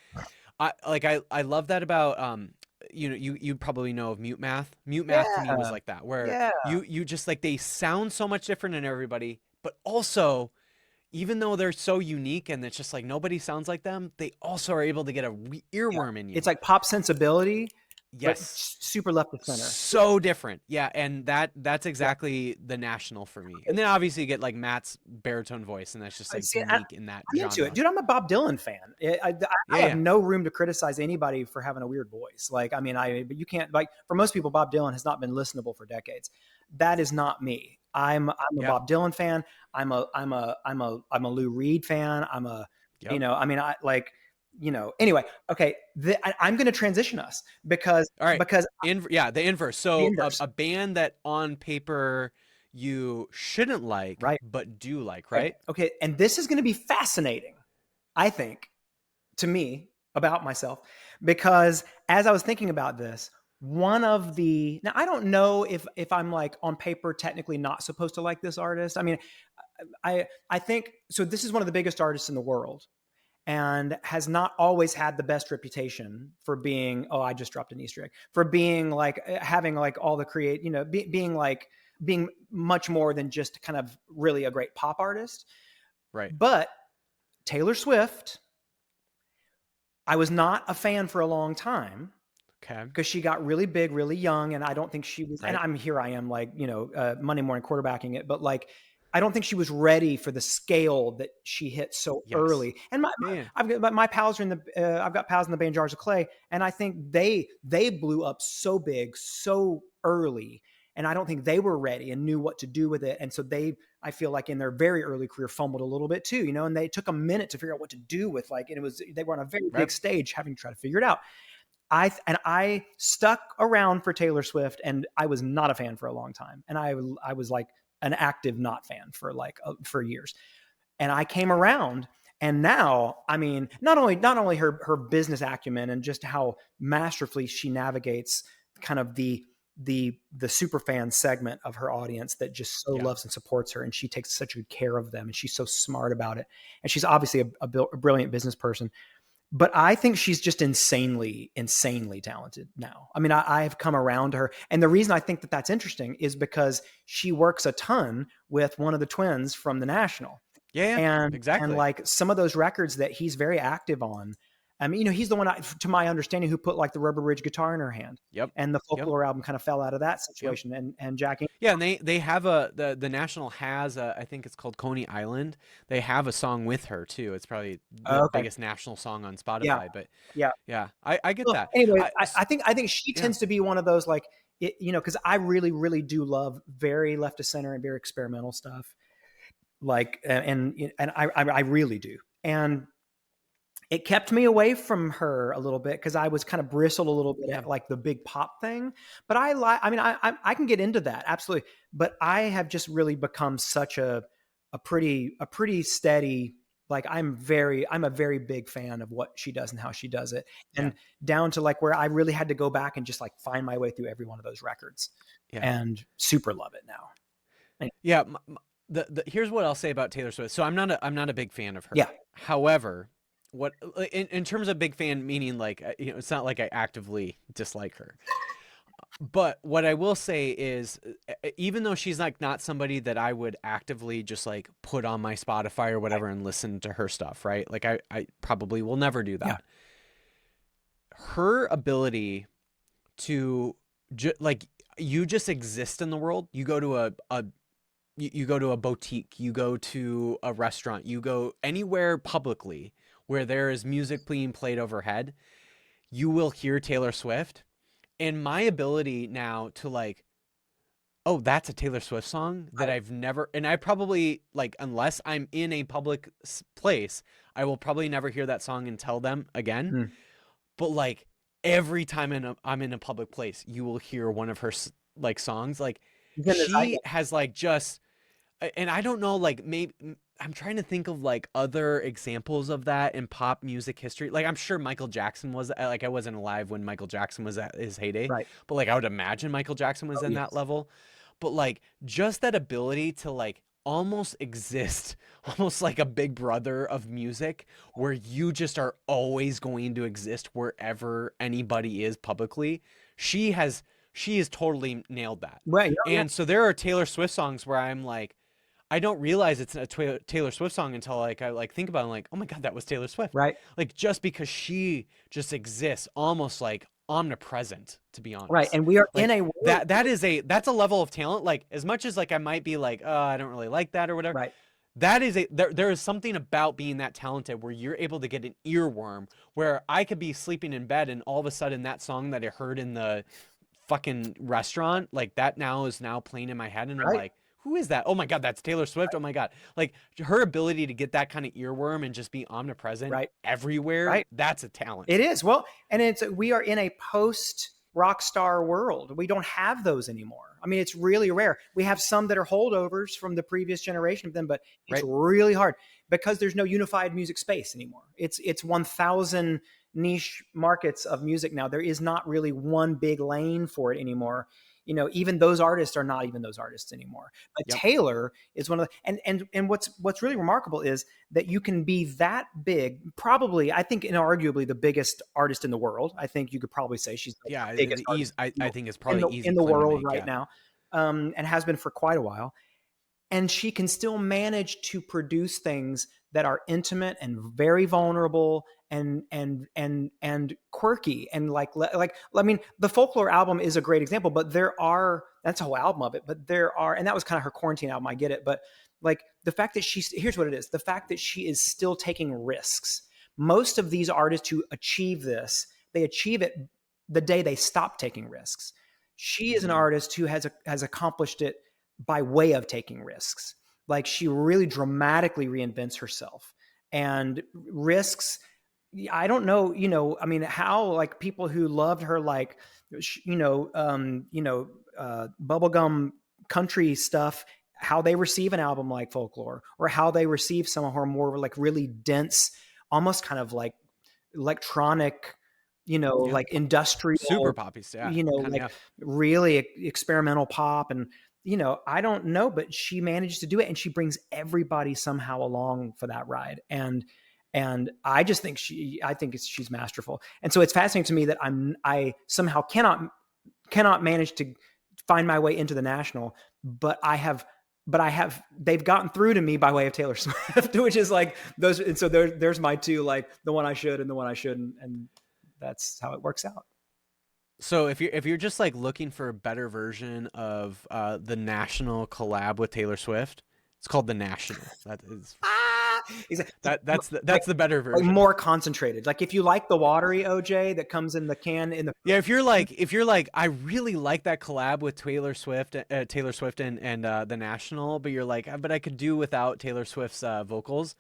I love that about you probably know of Mute Math. Mute Math to me was like that, where you just like they sound so much different than everybody, but also even though they're so unique and it's just like nobody sounds like them, they also are able to get a earworm in you. It's like pop sensibility. Yes, super left of center. So different, yeah, and that's exactly the National for me. And then obviously you get like Matt's baritone voice, and that's just like unique in that genre. Into it, dude. I'm a Bob Dylan fan. I have no room to criticize anybody for having a weird voice. Like, I mean, but you can't like for most people, Bob Dylan has not been listenable for decades. That is not me. I'm a Bob Dylan fan. I'm a Lou Reed fan. Anyway, okay. I'm going to transition us because the inverse. So a band that on paper you shouldn't like, but do like, right? Okay. And this is going to be fascinating, I think, to me about myself, because as I was thinking about this, now I don't know if I'm like on paper technically not supposed to like this artist. I mean, I think so. This is one of the biggest artists in the world. And has not always had the best reputation for being, I just dropped an Easter egg, for being like having like all the being much more than just kind of really a great pop artist. Right. But Taylor Swift, I was not a fan for a long time. Okay. Because she got really big, really young. And I don't think she was, and I am like, Monday morning quarterbacking it, but like, I don't think she was ready for the scale that she hit so early. And I've got pals in the band Jars of Clay, and I think they blew up so big so early, and I don't think they were ready and knew what to do with it. And so I feel like in their very early career fumbled a little bit too, and they took a minute to figure out what to do with they were on a very big stage having to try to figure it out. I stuck around for Taylor Swift, and I was not a fan for a long time, and I was like an active not fan for years. And I came around, and now, I mean, not only her business acumen and just how masterfully she navigates kind of the super fan segment of her audience that just so loves and supports her. And she takes such good care of them, and she's so smart about it. And she's obviously a brilliant business person. But I think she's just insanely, insanely talented now. I mean, I've come around to her. And the reason I think that that's interesting is because she works a ton with one of the twins from the National. Yeah, and exactly. And like some of those records that he's very active on. I mean, he's the one, to my understanding, who put like the Rubber Ridge guitar in her hand. Yep. And the Folklore album kind of fell out of that situation. Yep. And Jackie. Yeah, and they have the National has I think it's called Coney Island. They have a song with her too. It's probably the biggest National song on Spotify. Yeah. But yeah, I get that. Anyway, I think she tends to be one of those like because I really, really do love very left of center and very experimental stuff. Like and I really do. And it kept me away from her a little bit because I was kind of bristled a little bit at like the big pop thing. But I can get into that, absolutely. But I have just really become such a pretty steady, like I'm a very big fan of what she does and how she does it. And down to like where I really had to go back and just like find my way through every one of those records and super love it now. Anyway. Yeah. Here's what I'll say about Taylor Swift. So I'm not a big fan of her. Yeah. However, what in terms of big fan, meaning like it's not like I actively dislike her. But what I will say is, even though she's like not somebody that I would actively just like put on my Spotify or whatever and listen to her stuff, right? Like I probably will never do that. Her ability to like, you just exist in the world. You go to you go to a boutique, you go to a restaurant, you go anywhere publicly where there is music being played overhead, you will hear Taylor Swift. And my ability now to like, oh, that's a Taylor Swift song that I've never, and I probably like, unless I'm in a public place, I will probably never hear that song and tell them again. Mm. But like every time I'm in a public place, you will hear one of her like songs. Like she has like just, and I don't know, like maybe I'm trying to think of like other examples of that in pop music history. Like I'm sure Michael Jackson was, like I wasn't alive when Michael Jackson was at his heyday, Right. but like I would imagine Michael Jackson was in that level. But like just that ability to like almost exist, almost like a big brother of music, where you just are always going to exist wherever anybody is publicly. She has totally nailed that. Right. And so there are Taylor Swift songs where I'm like, I don't realize it's a Taylor Swift song until like I like think about it, I'm like, oh my God, that was Taylor Swift. Right. Like just because she just exists almost like omnipresent, to be honest. Right. And we are like, in a world that's a level of talent. Like as much as like I might be like, oh, I don't really like that or whatever. Right. That is there is something about being that talented where you're able to get an earworm, where I could be sleeping in bed and all of a sudden that song that I heard in the fucking restaurant, like that is now playing in my head, and I'm like, who is that? Oh my God, that's Taylor Swift. Oh my God. Like her ability to get that kind of earworm and just be omnipresent everywhere. That's a talent. It is. Well, and we are in a post rock star world. We don't have those anymore. I mean, it's really rare. We have some that are holdovers from the previous generation of them, but it's really hard because there's no unified music space anymore. It's 1,000 niche markets of music now. There is not really one big lane for it anymore. You know, even those artists are not even those artists anymore. But Taylor is one of the, and what's really remarkable is that you can be that big, probably, I think, inarguably the biggest artist in the world. I think you could probably say she's the biggest artist, I think it's probably in the world right now, and has been for quite a while. And she can still manage to produce things that are intimate and very vulnerable and quirky and like I mean, the Folklore album is a great example, but that's a whole album of it, but and that was kind of her quarantine album, I get it, but like the fact that here's what it is, the fact that she is still taking risks. Most of these artists who achieve this, they achieve it the day they stop taking risks. She is an artist who has accomplished it by way of taking risks. Like she really dramatically reinvents herself, and risks. I don't know, I mean, how like people who loved her, like, bubblegum country stuff, how they receive an album like Folklore, or how they receive some of her more like really dense, almost kind of like electronic, like industrial, super poppy stuff, really experimental pop. And, I don't know, but she managed to do it, and she brings everybody somehow along for that ride. And I just think she's masterful. And so it's fascinating to me that I somehow cannot manage to find my way into the National, but they've gotten through to me by way of Taylor Swift, which is like those. And so there's my two, like the one I should and the one I shouldn't. And that's how it works out. So if you're just like looking for a better version of the National collab with Taylor Swift, it's called The National. That is that's the better version. Like more concentrated. Like if you like the watery OJ that comes in the can in the if you're like I really like that collab with Taylor Swift and the National, but you're like, but I could do without Taylor Swift's vocals.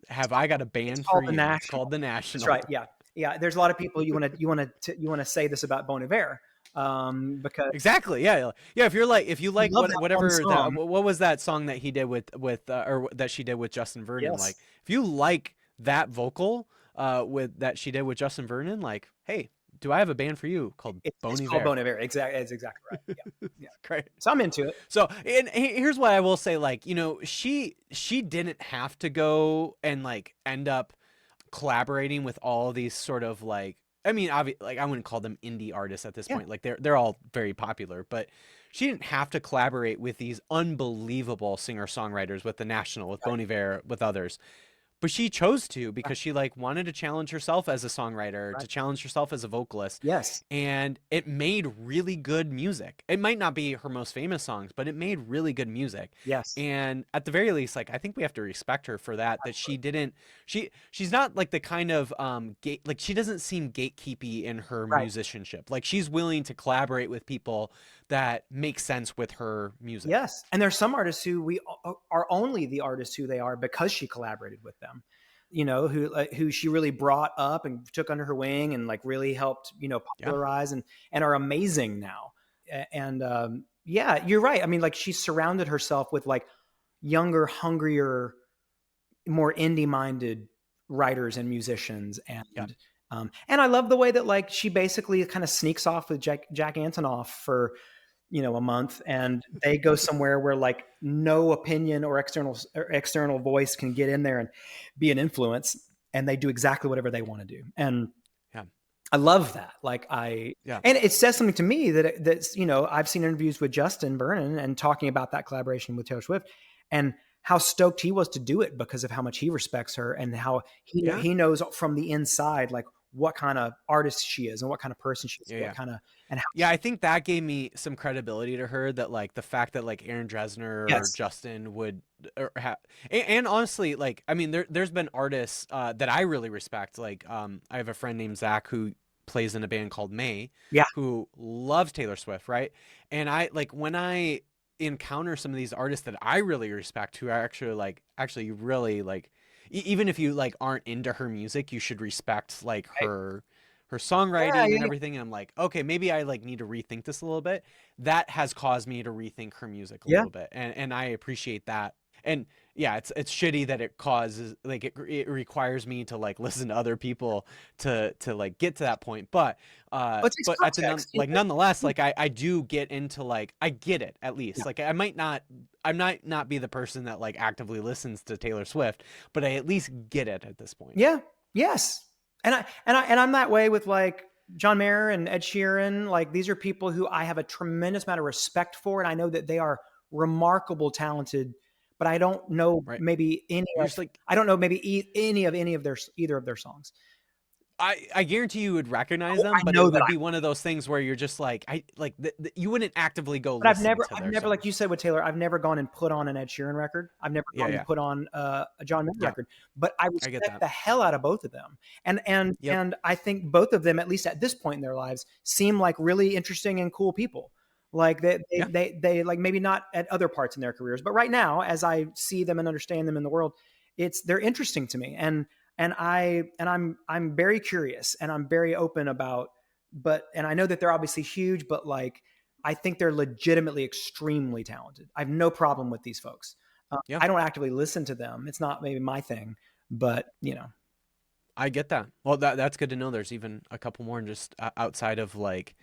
Have I got a band for you? It's called The National. That's right. Yeah. Yeah, there's a lot of people you want to say this about Bon Iver, because exactly, yeah. If you like whatever what was that song that he did with or that she did with Justin Vernon? Yes. Like if you like that vocal with that she did with Justin Vernon, like, hey, do I have a band for you called Bon Iver? It's called Bon Iver. Exactly, that's exactly right. Yeah. Great. So I'm into it. So and here's what I will say, like, she didn't have to go and like end up collaborating with all these sort of like, I mean, like I wouldn't call them indie artists at this Yeah. point. Like they're all very popular, but she didn't have to collaborate with these unbelievable singer-songwriters, with the National, with Bon Iver, with others. But she chose to, because she like wanted to challenge herself as a songwriter, Right. to challenge herself as a vocalist. Yes. And it made really good music. It might not be her most famous songs, but it made really good music. Yes. And at the very least, like I think we have to respect her for that. That she didn't. She's not like the kind of like she doesn't seem gatekeepy in her Right. musicianship. Like she's willing to collaborate with people that make sense with her music. Yes. And there's some artists who are only the artists who they are because she collaborated with them, you know, who she really brought up and took under her wing and like really helped, you know, popularize and are amazing now. And yeah, you're right. I mean, like she surrounded herself with like younger, hungrier, more indie minded writers and musicians. And I love the way that like she basically kind of sneaks off with Jack Antonoff for, you know, a month, and they go somewhere where like no opinion or external voice can get in there and be an influence, and they do exactly whatever they want to do. And I love that. Like and it says something to me that's, you know, I've seen interviews with Justin Vernon and talking about that collaboration with Taylor Swift and how stoked he was to do it because of how much he respects her and how he knows from the inside, like what kind of artist she is and what kind of person she is. What kind of, and how I think that gave me some credibility to her, that like the fact that like Aaron Dresner or Justin would and honestly, like, I mean, there's been artists that I really respect. Like, I have a friend named Zach who plays in a band called May, who loves Taylor Swift. Right. And I like, when I encounter some of these artists that I really respect, who are actually really like, even if you like aren't into her music, you should respect like her songwriting and everything. And I'm like, okay, maybe I like need to rethink this a little bit. That has caused me to rethink her music a little bit. And I appreciate that. And yeah, it's shitty that it causes like it requires me to like listen to other people to like get to that point. But nonetheless, like I do get into like, I get it at least. Like I might not be the person that like actively listens to Taylor Swift, but I at least get it at this point. Yeah. Yes. And I'm that way with like John Mayer and Ed Sheeran. Like these are people who I have a tremendous amount of respect for, and I know that they are remarkable, talented. But I don't know maybe I don't know maybe either of their songs. I guarantee you would recognize them, but it would be one of those things where you're just like, you wouldn't actively go. But I've never, like you said with Taylor, I've never gone and put on an Ed Sheeran record. I've never gone and put on a John Mayer record. But I respect the hell out of both of them, and I think both of them, at least at this point in their lives, seem like really interesting and cool people. Like they like, maybe not at other parts in their careers, but right now, as I see them and understand them in the world, they're interesting to me. And I'm very curious and I'm very open about, and I know that they're obviously huge, but like, I think they're legitimately extremely talented. I have no problem with these folks. I don't actively listen to them. It's not maybe my thing, but you know, I get that. Well, that's good to know. There's even a couple more just outside of like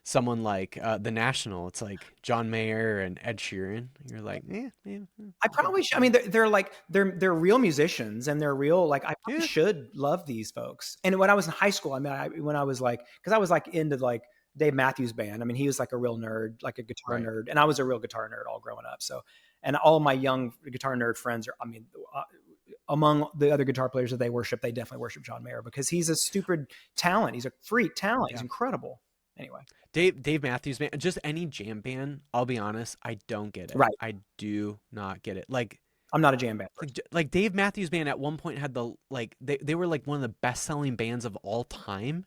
someone like the National. It's like John Mayer and Ed Sheeran. You're like, I probably should. I mean, they're like they're real musicians and they're real. Like I probably should love these folks. And when I was in high school, I mean, when I was like, because I was like into like Dave Matthews Band. I mean, he was like a real nerd, like a guitar nerd, and I was a real guitar nerd all growing up. So, and all my young guitar nerd friends are, I mean, among the other guitar players that they worship, they definitely worship John Mayer because he's a stupid talent. He's a freak talent. He's incredible. Anyway, Dave Matthews Band, just any jam band, I'll be honest, I don't get it. I do not get it. Like, I'm not a jam band. Like Dave Matthews Band at one point had they were like one of the best selling bands of all time,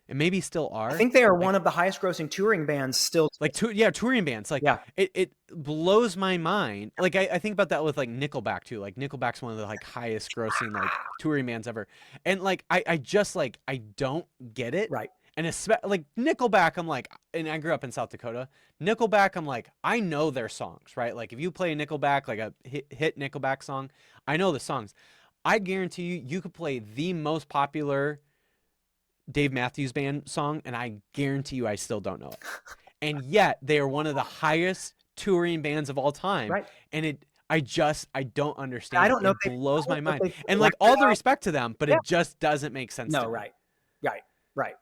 and maybe still are. I think they are one of the highest grossing touring bands still. Like touring bands. Like it blows my mind. Like I think about that with like Nickelback too. Like Nickelback's one of the like highest grossing like touring bands ever, and like I just like I don't get it. Right. And like Nickelback, I'm like, and I grew up in South Dakota. Nickelback, I'm like, I know their songs, right? Like if you play Nickelback, like a hit Nickelback song, I know the songs. I guarantee you could play the most popular Dave Matthews Band song, and I guarantee you I still don't know it. And yet they are one of the highest touring bands of all time. Right. And I don't understand. I don't know. It blows my mind. And like all the respect to them, but it just doesn't make sense. No, to me. right. Right.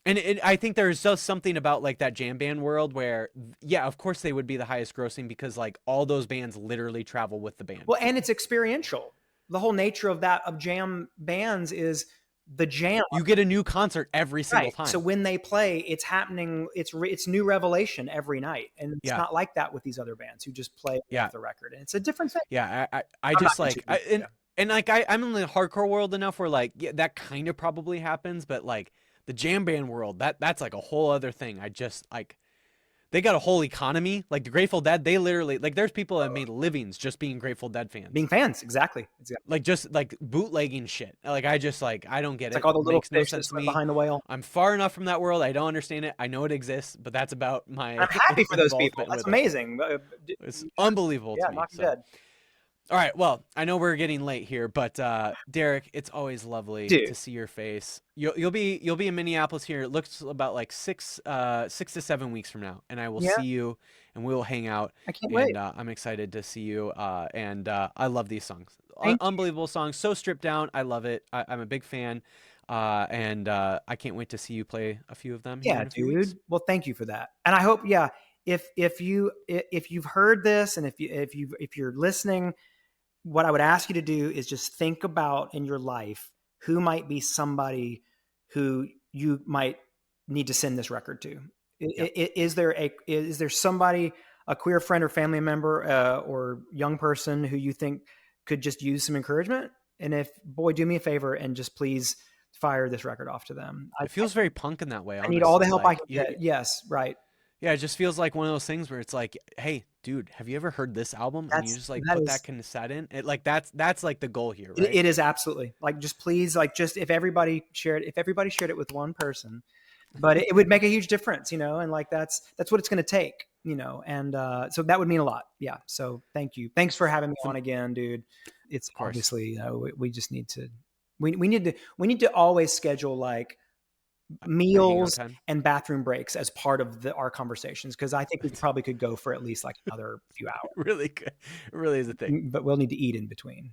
And I think there's just something about like that jam band world where, yeah, of course they would be the highest grossing because like all those bands literally travel with the band. Well, and it's experiential. The whole nature of jam bands is the jam. You get a new concert every single time. So when they play, it's happening. It's new revelation every night, and it's not like that with these other bands who just play off the record. And it's a different thing. Yeah, I just like and like I'm in the hardcore world enough where like that kind of probably happens, but like the jam band world, that's like a whole other thing. I just like they got a whole economy. Like the Grateful Dead, they literally like there's people that have made livings just being Grateful Dead fans. Being fans, exactly. Like just like bootlegging shit. Like I just like I don't get it. Like all the little makes no fish sense to that me. behind the whale. I'm far enough from that world. I don't understand it. I know it exists, but that's about my. I'm happy for those people. That's amazing. It's unbelievable to me. Knock him dead. All right, well, I know we're getting late here, but Derek, it's always lovely to see your face. You'll be in Minneapolis here. It looks about like 6 to 7 weeks from now, and I will see you, and we will hang out. I can't wait. And I'm excited to see you. And I love these songs. Unbelievable songs, so stripped down. I love it. I'm a big fan, and I can't wait to see you play a few of them. Yeah, dude. Well, thank you for that, and I hope if you've heard this, and if you're listening. What I would ask you to do is just think about in your life who might be somebody who you might need to send this record to. Yep. Is there somebody, a queer friend or family member or young person who you think could just use some encouragement? And do me a favor and just please fire this record off to them. It feels very punk in that way. Honestly. I need all the help I can get. Yes, right. Yeah, it just feels like one of those things where it's like, hey, dude, have you ever heard this album? And you just like put that cassette in. It like that's like the goal here, right? It is absolutely. Like just please, like just if everybody shared it with one person, but it would make a huge difference, and like that's what it's going to take, and so that would mean a lot. Yeah. So thank you. Thanks for having me on again, dude. It's obviously, we just need to, we need to always schedule like meals and bathroom breaks as part of our conversations, because I think we probably could go for at least like another few hours. Really good. It really is a thing. But we'll need to eat in between.